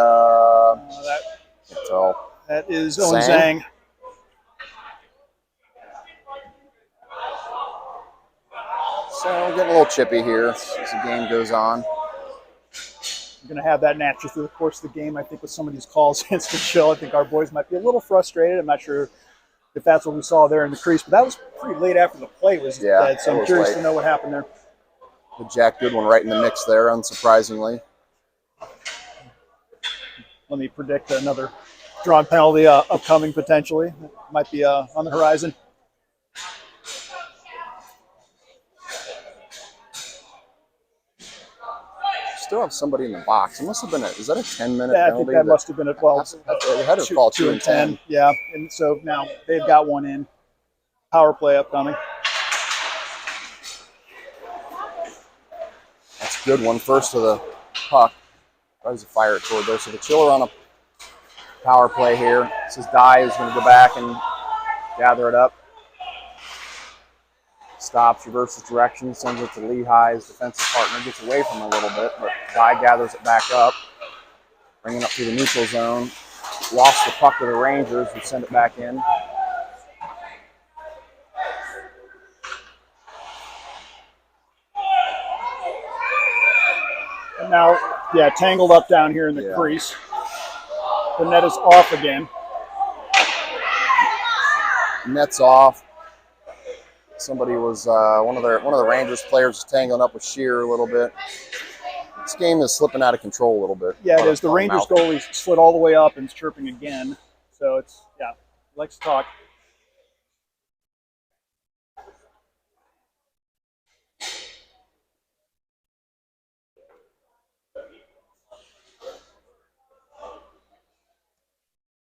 B: that is Owen Zhang.
A: So we're getting a little chippy here as the game goes on.
B: We're going to have that naturally through the course of the game. I think with some of these calls against the Chill, I think our boys might be a little frustrated. I'm not sure if that's what we saw there in the crease, but that was pretty late after the play was dead, so I'm curious to know what happened there.
A: With Jack Goodwin right in the mix there, unsurprisingly.
B: Let me predict another drawn penalty upcoming potentially. Might be on the horizon.
A: Still have somebody in the box. It must have been is that a 10-minute
B: penalty? I think that must have been a 12.
A: They had to call 2 and 10.
B: Yeah, and so now they've got one in. Power play upcoming.
A: That's a good one. First to the puck. Tries to fire it toward there. So the Chiller on a power play here. This is Dye who's going to go back and gather it up. Stops, reverses direction, sends it to Lehigh, his defensive partner, gets away from him a little bit, but Dye gathers it back up, bringing it up through the neutral zone. Lost the puck to the Rangers, who send it back in.
B: And now, tangled up down here in the crease. The net is off again.
A: Net's off. Somebody was one of the Rangers players was tangling up with Shear a little bit. This game is slipping out of control a little bit.
B: Yeah, it is. The Rangers goalie slid all the way up and is chirping again. So it's he likes to talk.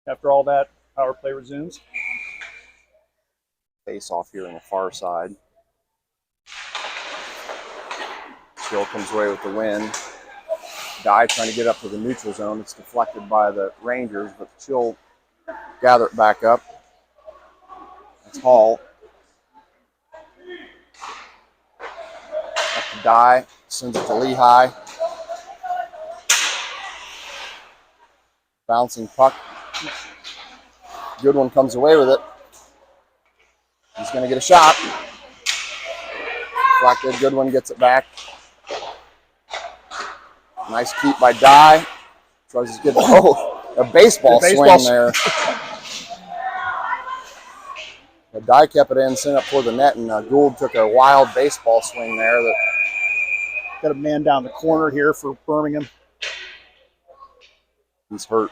B: After all that, power play resumes.
A: Face off here on the far side. Chill comes away with the win. Dye trying to get up to the neutral zone. It's deflected by the Rangers, but Chill gather it back up. That's Hall. Up to Dye. Sends it to Lehigh. Bouncing puck. Goodwin comes away with it. He's going to get a shot. Deflected. Goodwin gets it back. Nice keep by Dye. Tries to get a baseball swing there. But Dye kept it in, sent it for the net, and Gould took a wild baseball swing there.
B: Got a man down the corner here for Birmingham.
A: He's hurt.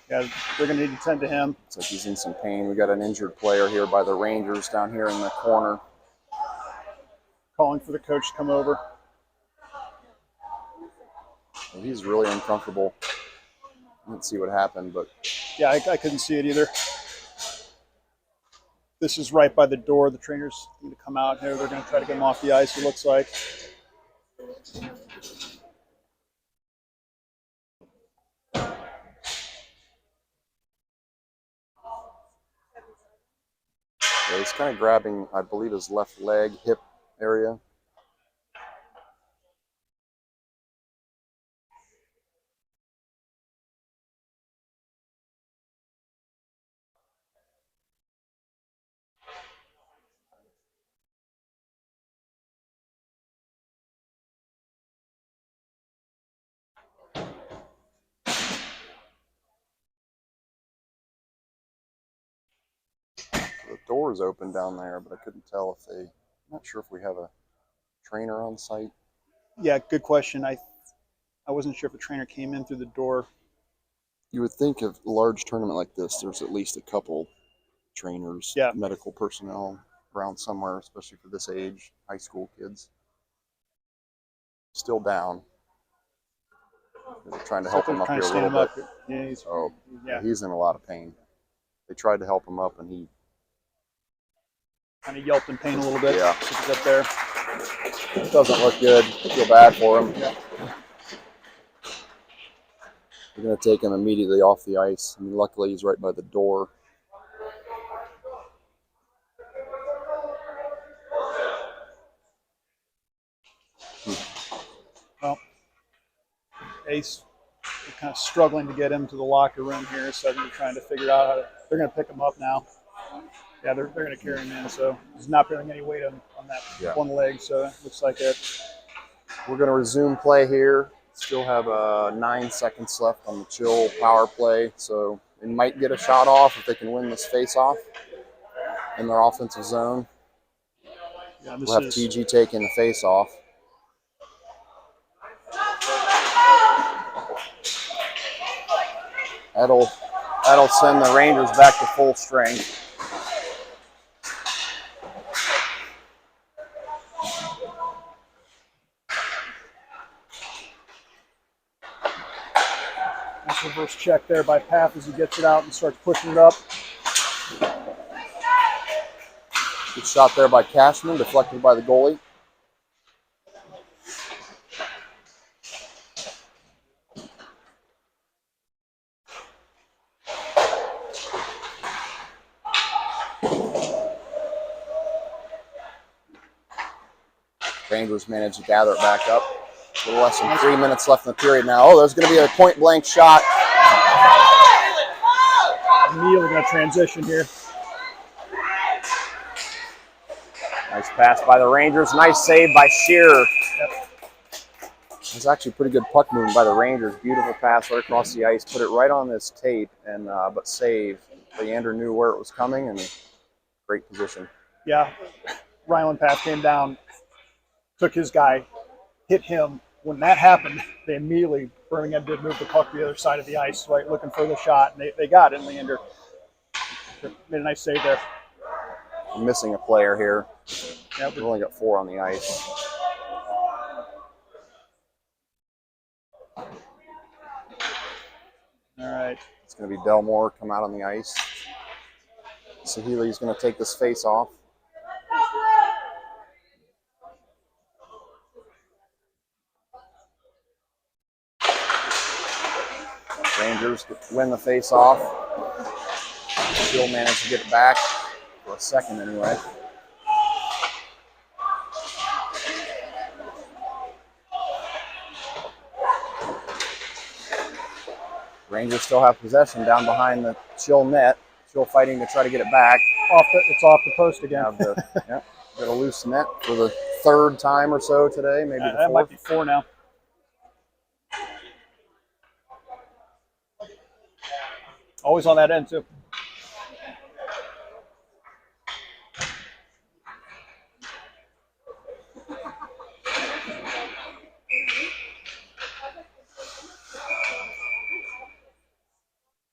B: Yeah, they're going to need to tend to him.
A: Looks like he's in some pain. We got an injured player here by the Rangers down here in the corner.
B: Calling for the coach to come over.
A: Well, he's really uncomfortable. I didn't see what happened, but
B: yeah, I couldn't see it either. This is right by the door. The trainers need to come out here. They're going to try to get him off the ice, it looks like.
A: yeah, he's kind of grabbing, I believe, his left leg, hip area. The door is open down there, but I couldn't tell if I'm not sure if we have a trainer on site?
B: Yeah, good question. I wasn't sure if a trainer came in through the door.
A: You would think of a large tournament like this, there's at least a couple trainers,
B: Yeah.
A: medical personnel around somewhere, especially for this age, high school kids. Still down. They're trying to help him up here a little bit.
B: Yeah,
A: He's in a lot of pain. They tried to help him up, and he
B: kind of yelped in pain a little bit.
A: Yeah.
B: He's up there.
A: It doesn't look good. I feel bad for him.
B: Yeah.
A: We're going to take him immediately off the ice. I mean, luckily, he's right by the door.
B: Well, Ace, they're kind of struggling to get him to the locker room here, so they're trying to figure out how to. They're going to pick him up now. Yeah, they're going to carry him in, so he's not bearing any weight on that one leg, so it looks like it.
A: We're going to resume play here. Still have 9 seconds left on the Chill power play, so they might get a shot off if they can win this face-off in their offensive zone.
B: Yeah,
A: we'll have TG taking the face-off. That'll send the Rangers back to full strength.
B: Nice reverse check there by Path as he gets it out and starts pushing it up.
A: Good shot there by Cashman, deflected by the goalie. Rangers managed to gather it back up. A little less than 3 minutes left in the period now. Oh, there's going to be a point-blank shot.
B: Immediately going to transition here.
A: Nice pass by the Rangers. Nice save by Shearer. Yep. It was actually a pretty good puck movement by the Rangers. Beautiful pass right across the ice. Put it right on this tape, and but save. Leander knew where it was coming, and great position.
B: Yeah, Ryland Path came down, took his guy, hit him. When that happened, they immediately, Birmingham did move the puck to the other side of the ice, right, looking for the shot, and they got it, and Leander made a nice save there.
A: I'm missing a player here.
B: Yep.
A: We've only got 4 on the ice.
B: All right.
A: It's going to be Delmore come out on the ice. Sahili's going to take this face off. Rangers win the face off. Still managed to get it back for a second anyway. Rangers still have possession down behind the Chill net. Chill fighting to try to get it back.
B: It's off the post again.
A: Got a loose net for the 3rd time or so today, maybe the 4th.
B: That might be 4 now. Always on that end, too.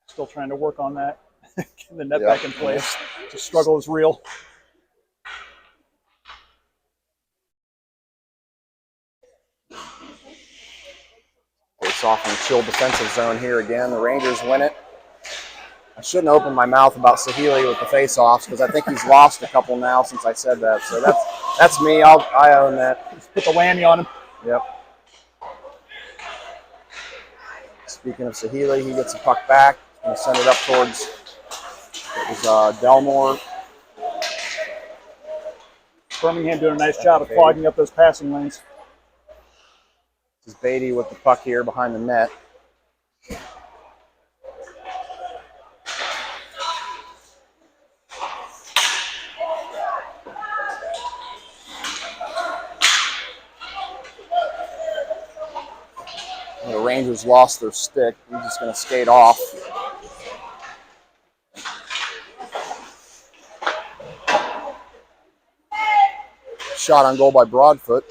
B: Still trying to work on that. Get the net back in place. The struggle is real.
A: Face off in the Chill defensive zone here again. The Rangers win it. I shouldn't open my mouth about Sahili with the face-offs because I think he's lost a couple now since I said that. So that's me. I own that.
B: Just put the whammy on him.
A: Yep. Speaking of Sahili, he gets the puck back. He's going to send it up towards Delmore.
B: Birmingham doing a nice job of clogging up those passing lanes.
A: This is Beatty with the puck here behind the net. The Rangers lost their stick. He's just going to skate off. Shot on goal by Broadfoot.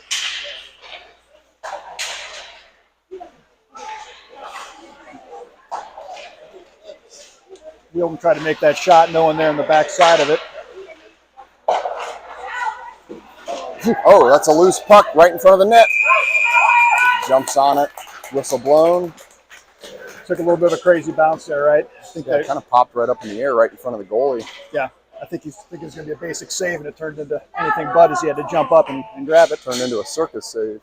B: wheel and try to make that shot, no one there on the back side of it.
A: Oh, that's a loose puck right in front of the net. Jumps on it, whistle blown.
B: Took a little bit of a crazy bounce there, right? I think
A: it kind of popped right up in the air right in front of the goalie.
B: Yeah, I think it was going to be a basic save, and it turned into anything but as he had to jump up and grab it.
A: Turned into a circus save.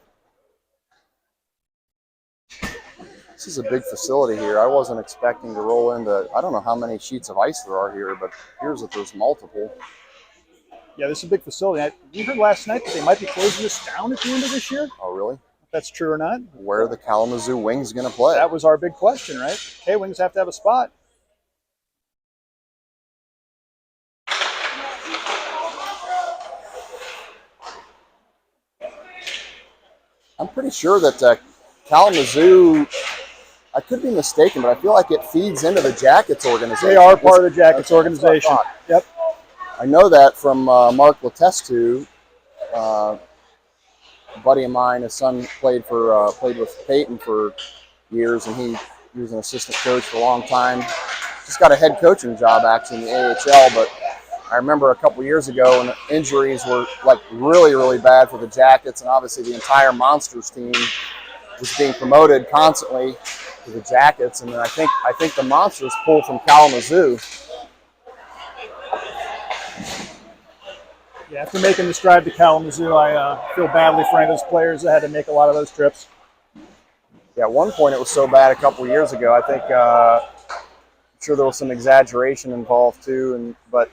A: This is a big facility here. I wasn't expecting to roll into, I don't know how many sheets of ice there are here, but it appears that there's multiple.
B: Yeah, this is a big facility. We heard last night that they might be closing this down at the end of this year.
A: Oh, really?
B: If that's true or not.
A: Where are the Kalamazoo Wings going to play?
B: That was our big question, right? K-Wings have to have a spot.
A: I'm pretty sure that Kalamazoo, I could be mistaken, but I feel like it feeds into the Jackets organization.
B: They are part of the Jackets organization. Yep.
A: I know that from Mark Letestu, a buddy of mine. His son played with Peyton for years, and he was an assistant coach for a long time. Just got a head coaching job actually in the AHL, but I remember a couple years ago when injuries were like really, really bad for the Jackets, and obviously the entire Monsters team was being promoted constantly to the Jackets, and then I think the Monsters pulled from Kalamazoo.
B: Yeah, after making this drive to Kalamazoo, I feel badly for any of those players that had to make a lot of those trips.
A: Yeah, at one point it was so bad a couple years ago. I think I'm sure there was some exaggeration involved too, but it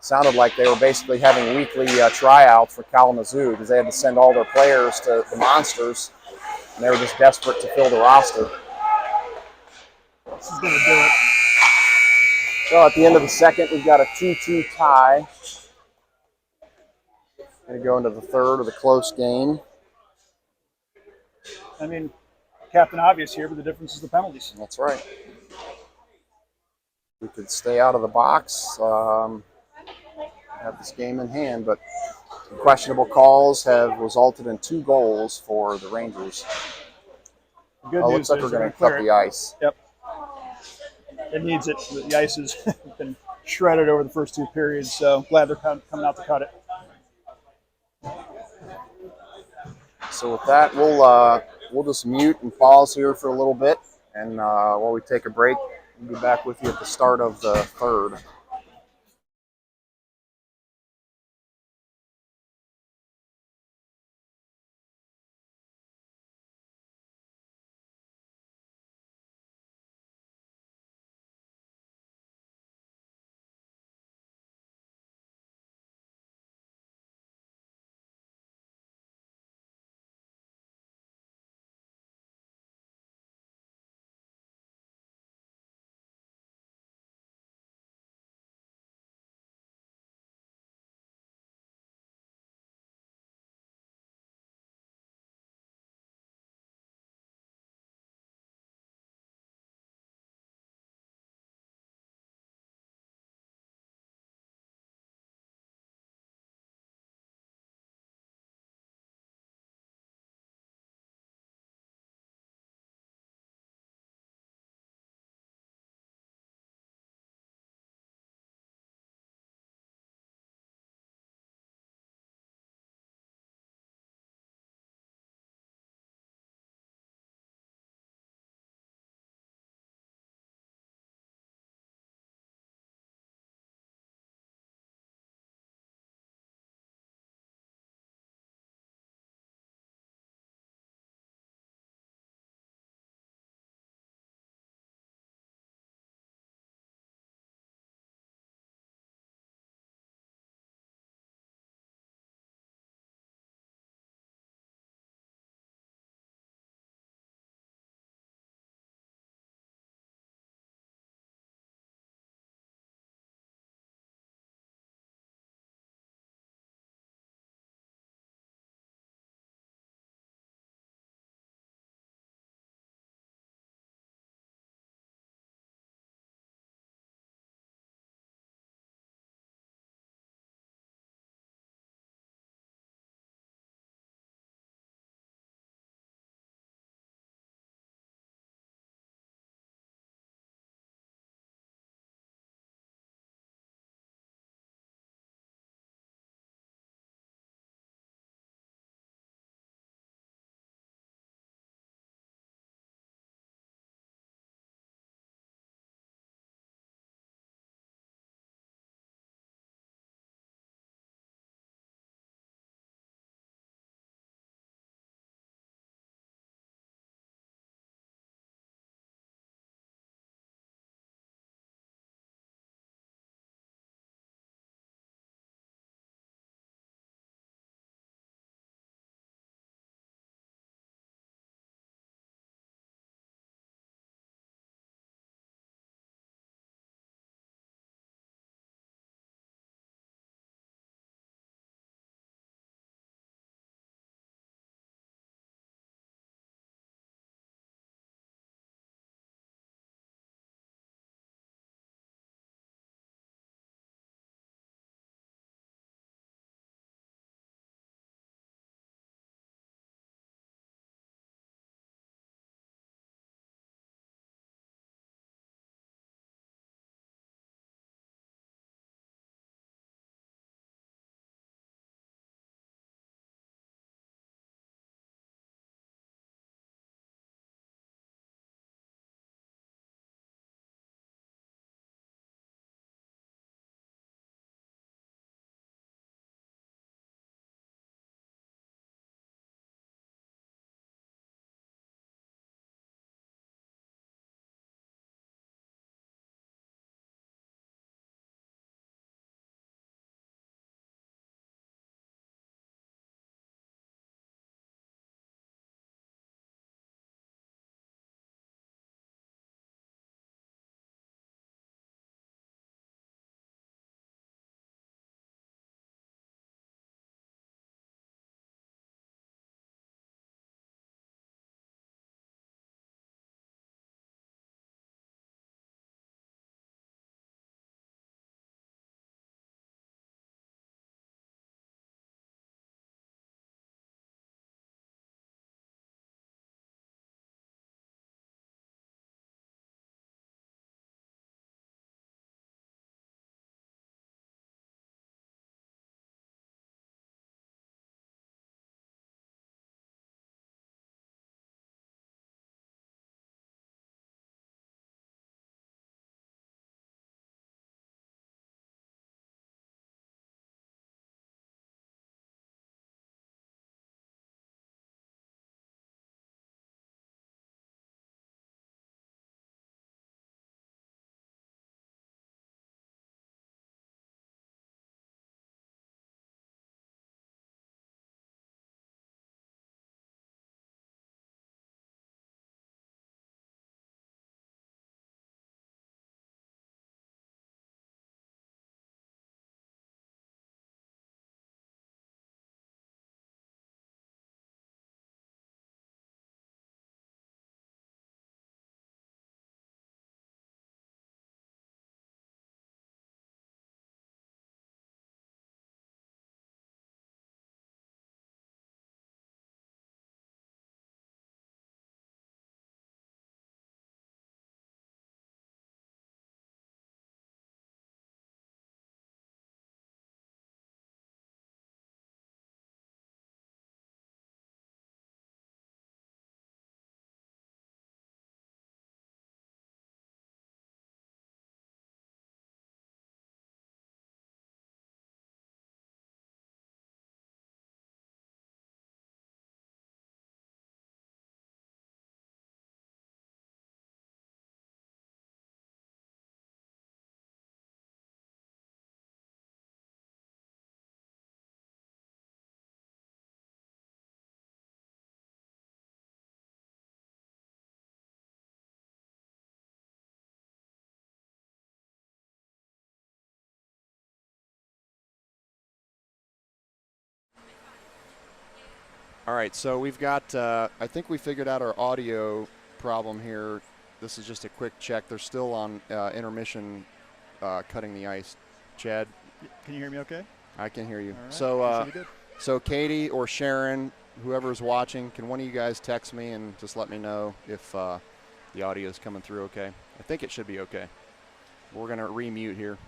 A: sounded like they were basically having weekly tryouts for Kalamazoo because they had to send all their players to the Monsters, and they were just desperate to fill the roster.
B: This is going to do it.
A: So at the end of the second, we've got a 2-2 tie. Going to go into the third of the close game.
B: I mean, Captain Obvious here, but the difference is the penalties.
A: That's right. We could stay out of the box, have this game in hand, but questionable calls have resulted in 2 goals for the Rangers.
B: Good
A: news
B: looks like
A: we're going to cut the ice.
B: Yep. It needs it. The ice has been shredded over the first 2 periods, so glad they're coming out to cut it.
A: So with that, we'll just mute and pause here for a little bit, and while we take a break, we'll be back with you at the start of the third. All right, so we've got, I think we figured out our audio problem here. This is just a quick check. They're still on intermission cutting the ice. Chad?
B: Can you hear me okay?
A: I can hear you.
B: All right.
A: So, so Katie or Sharon, whoever's watching, can one of you guys text me and just let me know if the audio is coming through okay? I think it should be okay. We're going to remute here.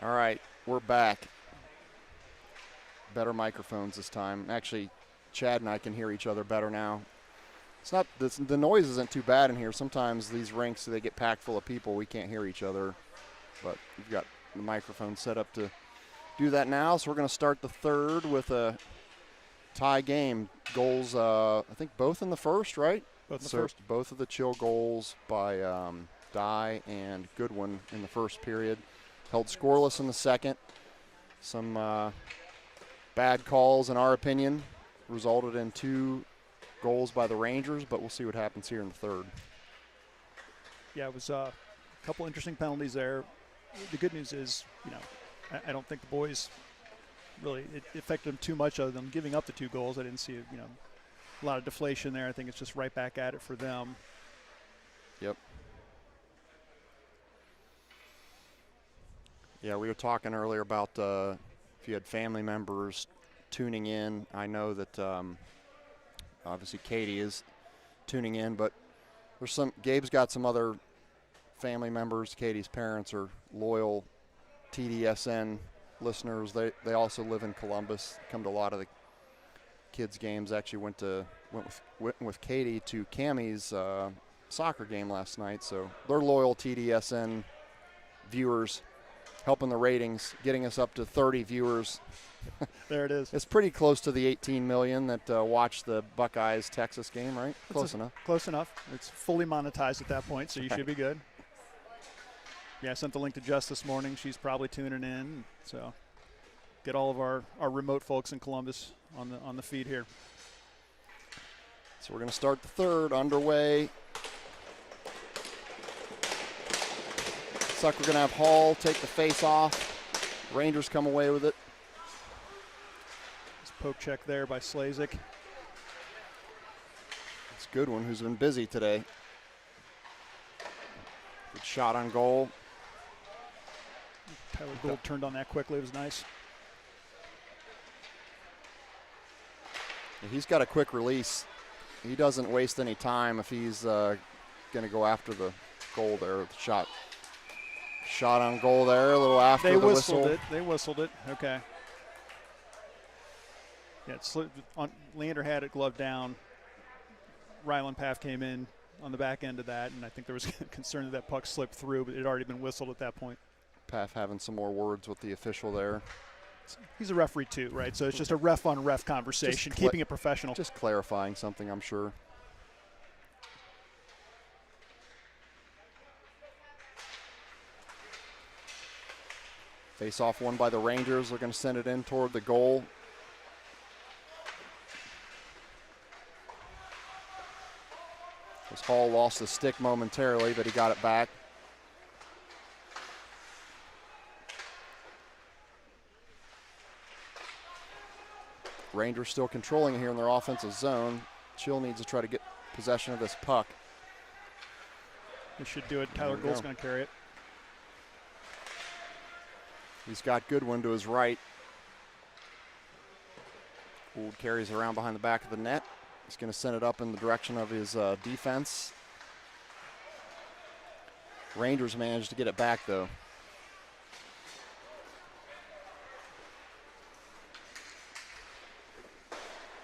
A: All right, we're back. Better microphones this time. Actually, Chad and I can hear each other better now. It's not the noise isn't too bad in here. Sometimes these rinks they get packed full of people. We can't hear each other, but we've got the microphone set up to do that now. So we're going to start the third with a tie game. Goals, I think both in the first, right?
B: Both in the first.
A: Both of the Chill goals by Dye and Goodwin in the first period. Held scoreless in the second. Some bad calls, in our opinion, resulted in 2 goals by the Rangers, but we'll see what happens here in the third.
B: Yeah, it was a couple interesting penalties there. The good news is, I don't think the boys really it affected them too much other than giving up the 2 goals. I didn't see a lot of deflation there. I think it's just right back at it for them.
A: Yep. Yeah, we were talking earlier about if you had family members tuning in. I know that obviously Katie is tuning in, but Gabe's got some other family members. Katie's parents are loyal TDSN listeners. They also live in Columbus, come to a lot of the kids' games. Actually went with Katie to Cammie's soccer game last night, so they're loyal TDSN viewers, helping the ratings, getting us up to 30 viewers.
B: There it is.
A: It's pretty close to the 18 million that watched the Buckeyes-Texas game, right? Close enough.
B: Close enough. It's fully monetized at that point, so you should be good. Yeah, I sent the link to Jess this morning. She's probably tuning in. So get all of our remote folks in Columbus on the feed here.
A: So we're going to start the third underway. Looks like we're going to have Hall take the face off. Rangers come away with it.
B: Poke check there by Slazik.
A: It's a good one who's been busy today. Good shot on goal.
B: Tyler Gould turned on that quickly. It was nice.
A: He's got a quick release. He doesn't waste any time if he's going to go after the goal there. The shot on goal there, a little after the whistle.
B: They whistled it. Okay. Yeah, Leander had it gloved down. Ryland Paff came in on the back end of that, and I think there was concern that puck slipped through, but it had already been whistled at that point.
A: Paff having some more words with the official there.
B: He's a referee too, right? So it's just a ref-on-ref conversation, keeping it professional.
A: Just clarifying something, I'm sure. Face-off won by the Rangers. They're going to send it in toward the goal. As Hall lost the stick momentarily, but he got it back. Rangers still controlling it here in their offensive zone. Chill needs to try to get possession of this puck.
B: They should do it. Tyler Gould's going to carry it.
A: He's got Goodwin to his right. Gould carries around behind the back of the net. He's going to send it up in the direction of his defense. Rangers managed to get it back, though.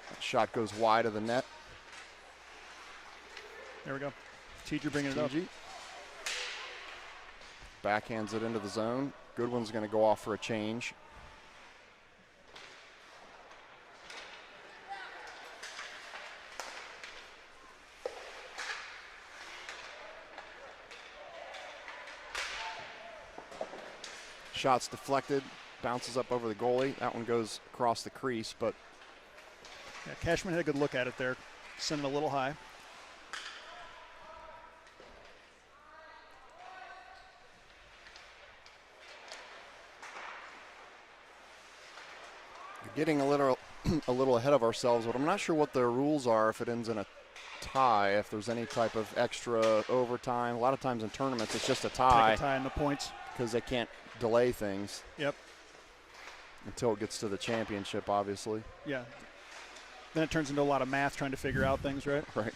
A: That shot goes wide of the net.
B: There we go. TG bringing it up.
A: Backhands it into the zone. Goodwin's going to go off for a change. Shot's deflected, bounces up over the goalie. That one goes across the crease, but
B: yeah, Cashman had a good look at it there, sent it a little high.
A: We're getting a little ahead of ourselves, but I'm not sure what the rules are if it ends in a tie, if there's any type of extra overtime. A lot of times in tournaments, it's just a tie.
B: Take a tie in the points.
A: Because they can't delay things.
B: Yep.
A: Until it gets to the championship, obviously.
B: Yeah. Then it turns into a lot of math trying to figure out things, right?
A: Right.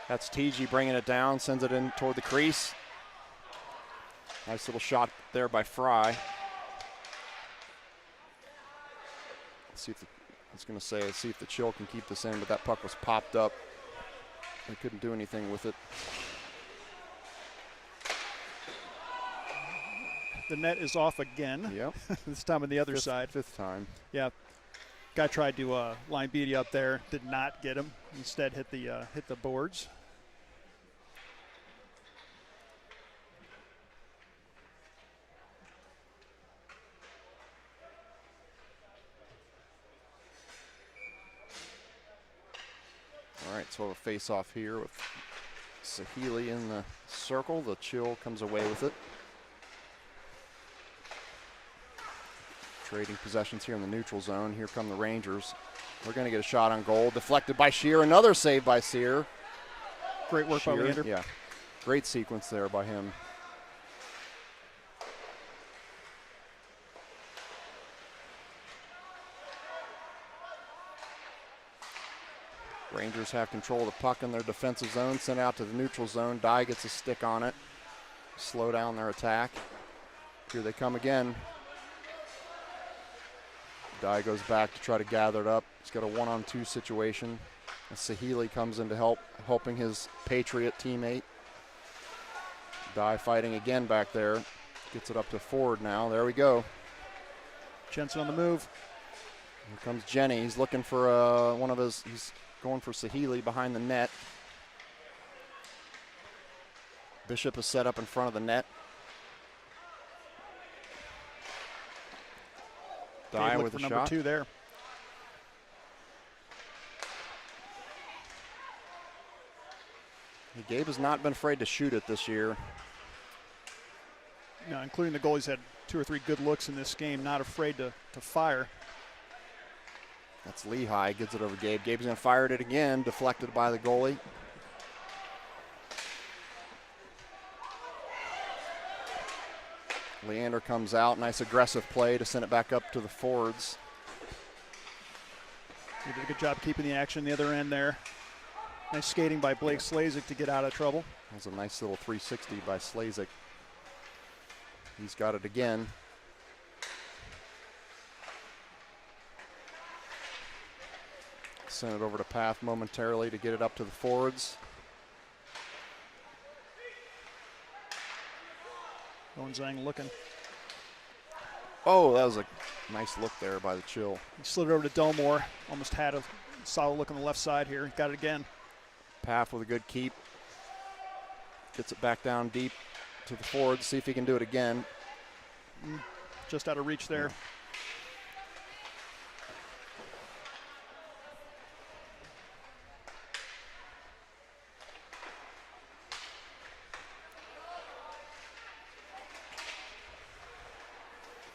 A: That's TG bringing it down, sends it in toward the crease. Nice little shot there by Fry. See if I was going to say, see if the Chill can keep this in, but that puck was popped up. They couldn't do anything with it.
B: The net is off again.
A: Yep.
B: This time on the other side.
A: Fifth time.
B: Yeah. Guy tried to line beady up there, did not get him. Instead, hit the boards.
A: All right, so a face-off here with Sahili in the circle. The Chill comes away with it. Trading possessions here in the neutral zone. Here come the Rangers. We're going to get a shot on goal. Deflected by Shear. Another save by Sear.
B: Great work by Leander.
A: Yeah, great sequence there by him. Rangers have control of the puck in their defensive zone. Sent out to the neutral zone. Dye gets a stick on it. Slow down their attack. Here they come again. Dye goes back to try to gather it up. He's got a 1-on-2 situation. And Sahili comes in to helping his Patriot teammate. Dye fighting again back there. Gets it up to forward now. There we go.
B: Jensen on the move.
A: Here comes Jenny. He's looking for he's going for Sahili behind the net. Bishop is set up in front of the net. Dye with a shot.
B: Number 2 there.
A: Gabe has not been afraid to shoot it this year.
B: No, including the goal. He's had 2 or 3 good looks in this game. Not afraid to fire.
A: That's Lehigh. Gets it over Gabe. Gabe's going to fire it again. Deflected by the goalie. Leander comes out. Nice aggressive play to send it back up to the forwards.
B: He did a good job keeping the action the other end there. Nice skating by Blake Slazik to get out of trouble.
A: That was a nice little 360 by Slazik. He's got it again. Send it over to Path momentarily to get it up to the forwards.
B: Owen Zhang looking.
A: Oh, that was a nice look there by the Chill.
B: He slid it over to Delmore. Almost had a solid look on the left side here. Got it again.
A: Path with a good keep. Gets it back down deep to the forwards. See if he can do it again.
B: Just out of reach there.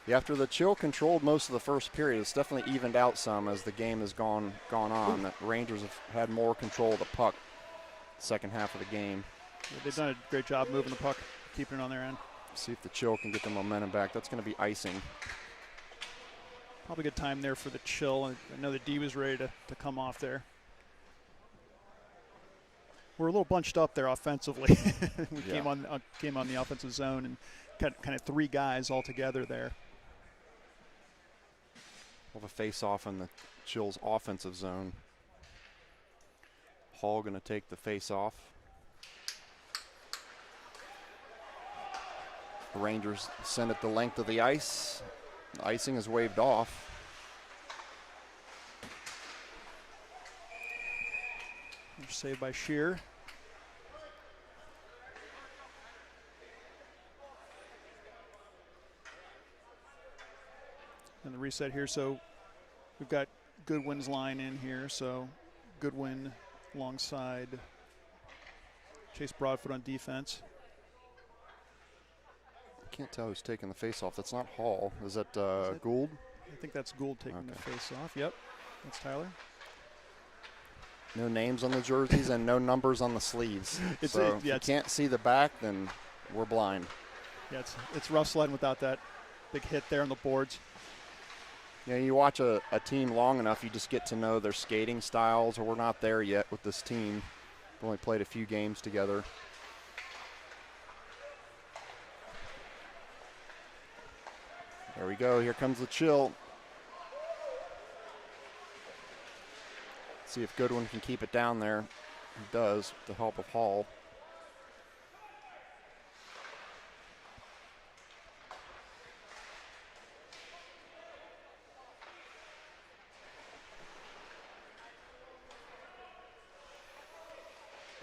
A: Yeah. After the Chill controlled most of the first period, it's definitely evened out some as the game has gone on. The Rangers have had more control of the puck second half of the game.
B: Yeah, they've done a great job moving the puck, keeping it on their end.
A: See if the Chill can get the momentum back. That's going to be icing.
B: Probably good time there for the Chill. I know the D was ready to come off there. We're a little bunched up there offensively. We came on the offensive zone and kind of 3 guys all together there.
A: We'll have a face-off in the Chill's offensive zone. Hall going to take the face-off. The Rangers send it the length of the ice. The icing is waved off.
B: Saved by Shear. And the reset here, so we've got Goodwin's line in here, so Goodwin alongside Chase Broadfoot on defense.
A: I can't tell who's taking the face-off. That's not Hall. Is that Gould?
B: I think that's Gould taking the face-off. Yep, that's Tyler.
A: No names on the jerseys and no numbers on the sleeves. If you can't see the back, then we're blind.
B: Yeah, it's rough sledding without that big hit there on the boards.
A: Yeah, you watch a team long enough, you just get to know their skating styles, or we're not there yet with this team. We've only played a few games together. There we go. Here comes the Chill. See if Goodwin can keep it down there. He does, with the help of Hall.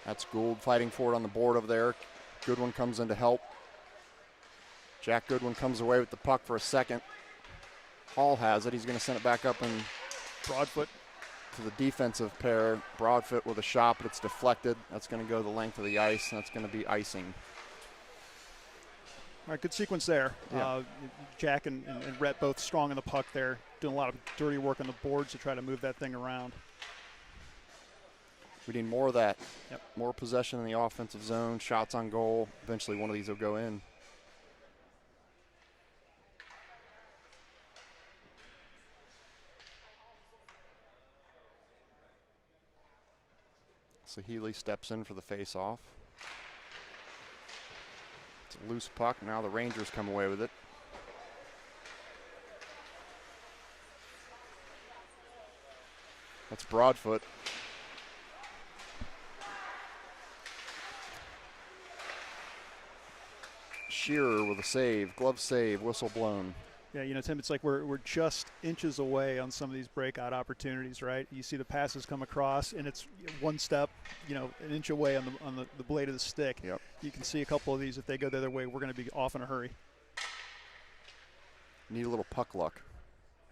A: That's Gould fighting for it on the board over there. Goodwin comes in to help. Jack Goodwin comes away with the puck for a second. Hall has it. He's going to send it back up and
B: Broadfoot
A: to the defensive pair. Broadfoot with a shot, but it's deflected. That's going to go the length of the ice, and that's going to be icing.
B: All right, good sequence there.
A: Yeah.
B: Jack and Rhett both strong in the puck there, doing a lot of dirty work on the boards to try to move that thing around.
A: We need more of that.
B: Yep.
A: More possession in the offensive zone, shots on goal. Eventually one of these will go in. So Healy steps in for the face-off. It's a loose puck. Now the Rangers come away with it. That's Broadfoot. Shearer with a save, glove save, whistle blown.
B: Yeah, you know, Tim, it's like we're just inches away on some of these breakout opportunities, right? You see the passes come across, and it's one step, you know, an inch away on the blade of the stick.
A: Yep.
B: You can see a couple of these. If they go the other way, we're going to be off in a hurry.
A: Need a little puck luck.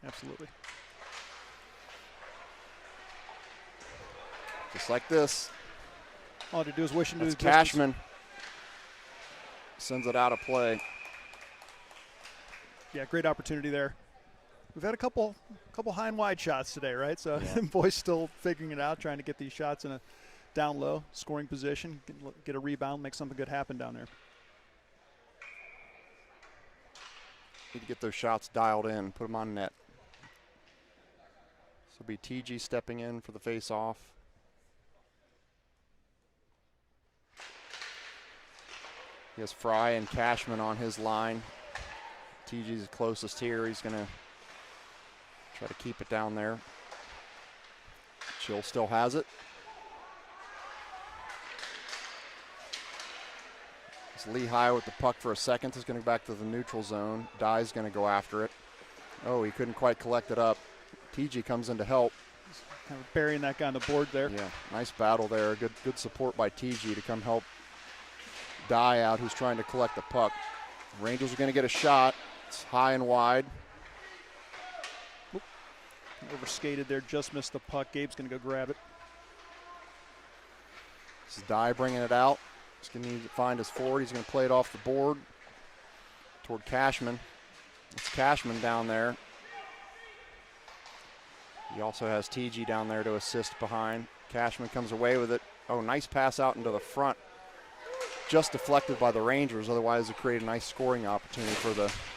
B: Absolutely.
A: Just like this.
B: All to do is wish into
A: That's
B: existence.
A: Cashman. Sends it out of play.
B: Yeah, great opportunity there. We've had a couple high and wide shots today, right? So
A: Yeah.
B: boys still figuring it out, trying to get these shots in a down low scoring position, get a rebound, make something good happen down there.
A: Need to get those shots dialed in, put them on net. So it'll be TG stepping in for the face-off. He has Fry and Cashman on his line. TG's the closest here. He's going to try to keep it down there. Chill still has it. It's Lehigh with the puck for a second. It's going to go back to the neutral zone. Dye's going to go after it. Oh, he couldn't quite collect it up. TG comes in to help.
B: Kind of burying that guy on the board there.
A: Yeah, nice battle there. Good support by TG to come help Dye out, who's trying to collect the puck. Rangers are going to get a shot. It's high and wide.
B: Overskated there, just missed the puck. Gabe's going to go grab it.
A: This is Dye bringing it out. He's going to need to find his forward. He's going to play it off the board toward Cashman. It's Cashman down there. He also has TG down there to assist behind. Cashman comes away with it. Oh, nice pass out into the front. Just deflected by the Rangers. Otherwise, it created a nice scoring opportunity for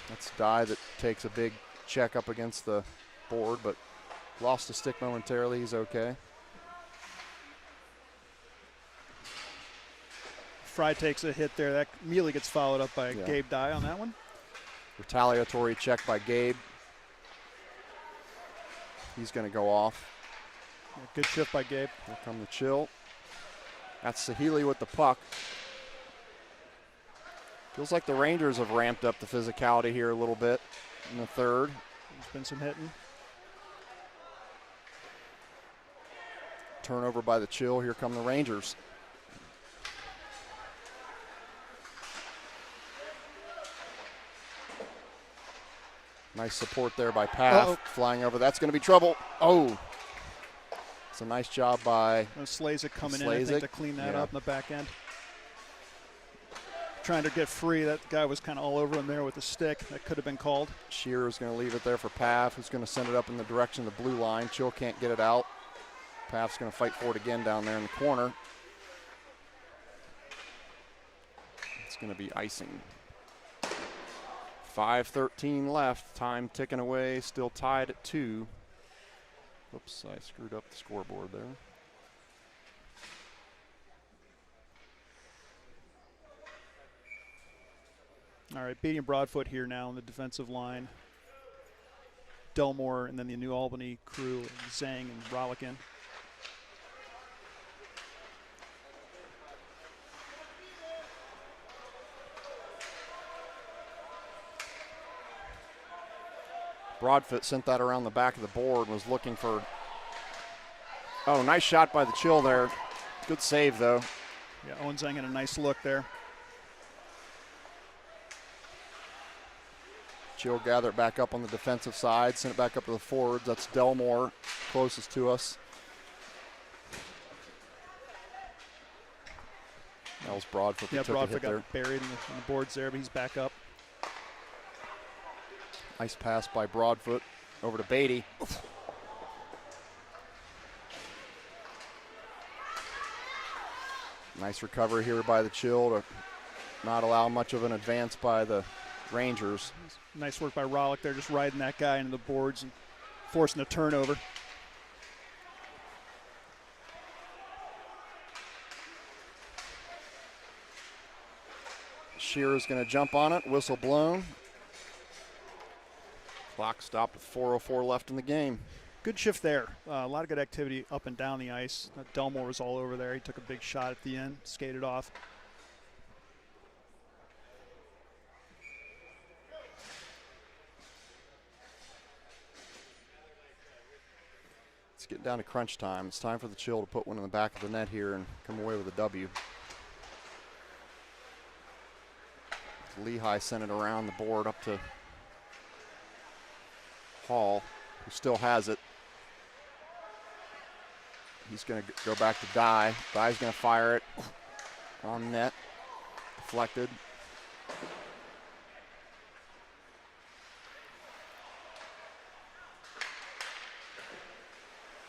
A: that's Dye that takes a big check up against the board, but lost the stick momentarily. He's okay.
B: Fry takes a hit there. That immediately gets followed up by
A: Yeah.
B: Gabe Dye on that one.
A: Retaliatory check by Gabe. He's going to go off.
B: Yeah, good shift by Gabe.
A: Here come the chill. That's Sahili with the puck. Feels like the Rangers have ramped up the physicality here a little bit in the third.
B: There's been some hitting.
A: Turnover by the chill. Here come the Rangers. Nice support there by Paff. Flying over. That's going to be trouble. Oh. It's a nice job by
B: Slazik coming in, I think, to clean that up in the back end. Trying to get free. That guy was kind of all over him there with the stick. That could have been called.
A: Shearer's going to leave it there for Paff, who's going to send it up in the direction of the blue line. Chill can't get it out. Paff's going to fight for it again down there in the corner. It's going to be icing. 5:13 left. Time ticking away. Still tied at 2. Oops, I screwed up the scoreboard there.
B: All right, beating Broadfoot here now on the defensive line. Delmore and then the New Albany crew, Zhang and Rollickin.
A: Broadfoot sent that around the back of the board and was looking for. Oh, nice shot by the Chill there. Good save, though.
B: Yeah, Owen Zhang had a nice look there.
A: Chill gather it back up on the defensive side, send it back up to the forwards. That's Delmore closest to us. That was Broadfoot that took
B: Broadfoot
A: a hit there.
B: got buried in the boards there, but he's back up.
A: Nice pass by Broadfoot over to Beatty. Nice recovery here by the Chill to not allow much of an advance by the Rangers.
B: Nice work by Rollick there, just riding that guy into the boards and forcing a turnover.
A: Shearer's going to jump on it. Whistle blown. Clock stopped with 4:04 left in the game.
B: Good shift there. A lot of good activity up and down the ice. Delmore was all over there. He took a big shot at the end, skated off.
A: It's getting down to crunch time. It's time for the Chill to put one in the back of the net here and come away with a W. Lehigh sent it around the board up to Hall, who still has it. He's going to go back to Dye. Dye's going to fire it on net. Deflected.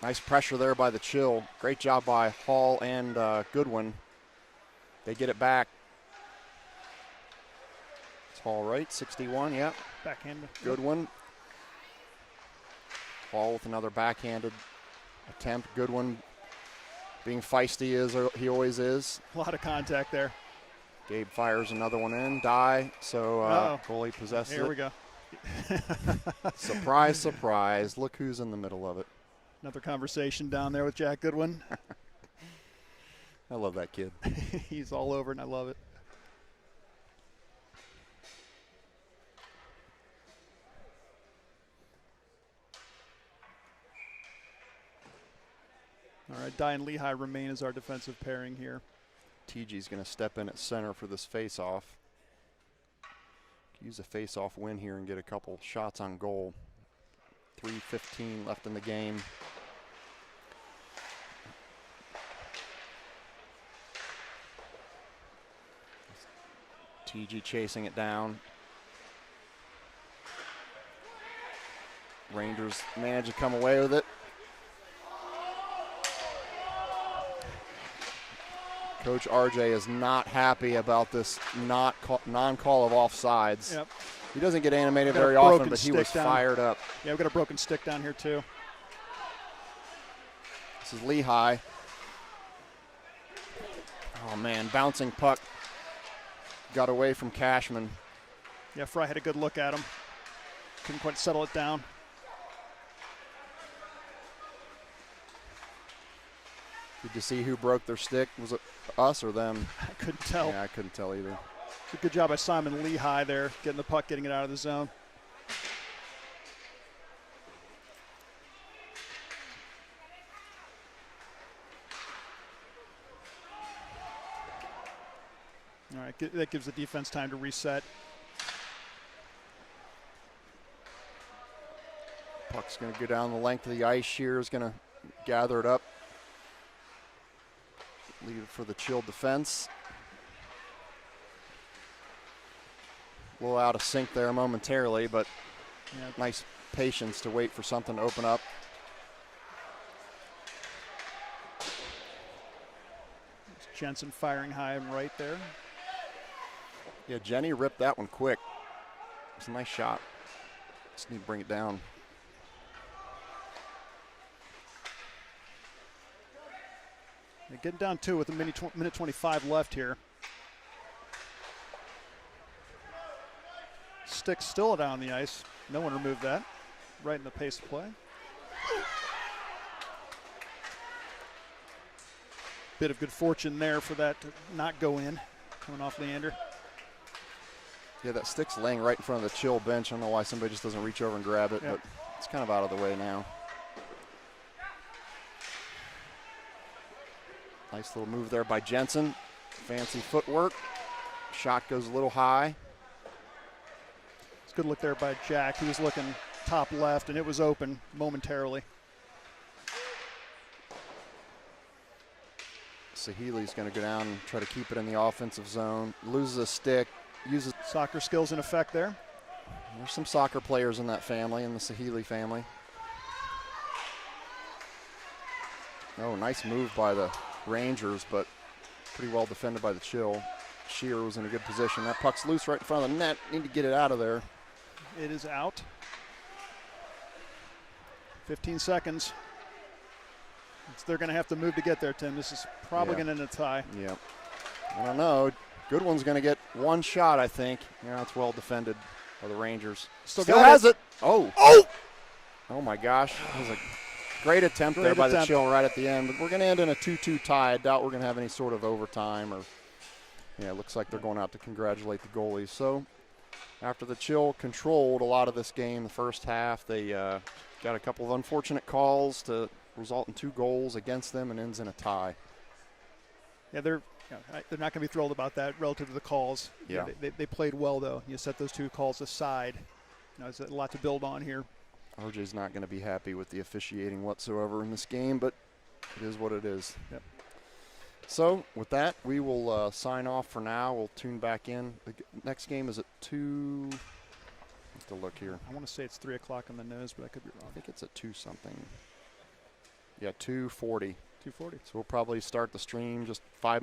A: Nice pressure there by the Chill. Great job by Hall and Goodwin. They get it back. It's Hall, right? 61, yep.
B: Backhand.
A: Goodwin. Hall with another backhanded attempt. Goodwin being feisty as he always is.
B: A lot of contact there.
A: Gabe fires another one in. Die. So goalie possesses it.
B: Here we go.
A: Surprise, surprise. Look who's in the middle of it.
B: Another conversation down there with Jack Goodwin.
A: I love that kid.
B: He's all over it, and I love it. All right, Dye and Lehigh remain as our defensive pairing here.
A: TG's going to step in at center for this face-off. Use a face-off win here and get a couple shots on goal. 3:15 left in the game. TG chasing it down. Rangers manage to come away with it. Coach RJ is not happy about this non-call of offsides.
B: Yep.
A: He doesn't get animated very often, but he was fired up.
B: Yeah, we've got a broken stick down here too.
A: This is Lehigh. Oh man, bouncing puck. Got away from Cashman.
B: Yeah, Fry had a good look at him. Couldn't quite settle it down.
A: Did you see who broke their stick? Was it us or them?
B: I couldn't tell.
A: Yeah, I couldn't tell either.
B: Good job by Simon Lehigh there, getting the puck, getting it out of the zone. All right, that gives the defense time to reset.
A: Puck's going to go down the length of the ice. Shearer's going to gather it up. Leave it for the Chill defense. A little out of sync there momentarily, but
B: yeah,
A: nice patience to wait for something to open up.
B: Jensen firing high and right there.
A: Yeah, Jenny ripped that one quick. It's a nice shot. Just need to bring it down.
B: Yeah, getting down two with a minute 25 left here. Stick still down the ice. No one removed that. Right in the pace of play. Bit of good fortune there for that to not go in. Coming off Leander.
A: Yeah, that stick's laying right in front of the chill bench. I don't know why somebody just doesn't reach over and grab it, but it's kind of out of the way now. Nice little move there by Jensen. Fancy footwork. Shot goes a little high.
B: It's a good look there by Jack. He was looking top left, and it was open momentarily.
A: Sahili's going to go down and try to keep it in the offensive zone. Loses a stick. Uses
B: soccer skills in effect there.
A: There's some soccer players in that family, in the Sahili family. Oh, nice move by the Rangers, but pretty well defended by the Chill. Shear was in a good position. That puck's loose right in front of the net. Need to get it out of there.
B: It is out. 15 seconds. They're going to have to move to get there, Tim. This is probably going to end a tie.
A: Yeah. I don't know. Goodwin's going to get one shot, I think. Yeah, it's well defended by the Rangers. Still has it. Oh.
B: Oh!
A: Oh, my gosh. That was a great attempt there by the Chill right at the end. But we're going to end in a 2-2 tie. I doubt we're going to have any sort of overtime. Or, yeah, it looks like they're going out to congratulate the goalies. So after the Chill controlled a lot of this game the first half, they got a couple of unfortunate calls to result in 2 goals against them and ends in a tie.
B: Yeah, they're not going to be thrilled about that relative to the calls.
A: Yeah.
B: They played well, though. You set those 2 calls aside. There's a lot to build on here.
A: RJ's not going to be happy with the officiating whatsoever in this game, but it is what it is.
B: Yep.
A: So with that, we will sign off for now. We'll tune back in. The next game is at 2. Have to look here.
B: I want to say it's 3 o'clock on the nose, but I could be wrong.
A: I think it's at 2 something. Yeah, 2:40.
B: 2:40.
A: So we'll probably start the stream just 5 minutes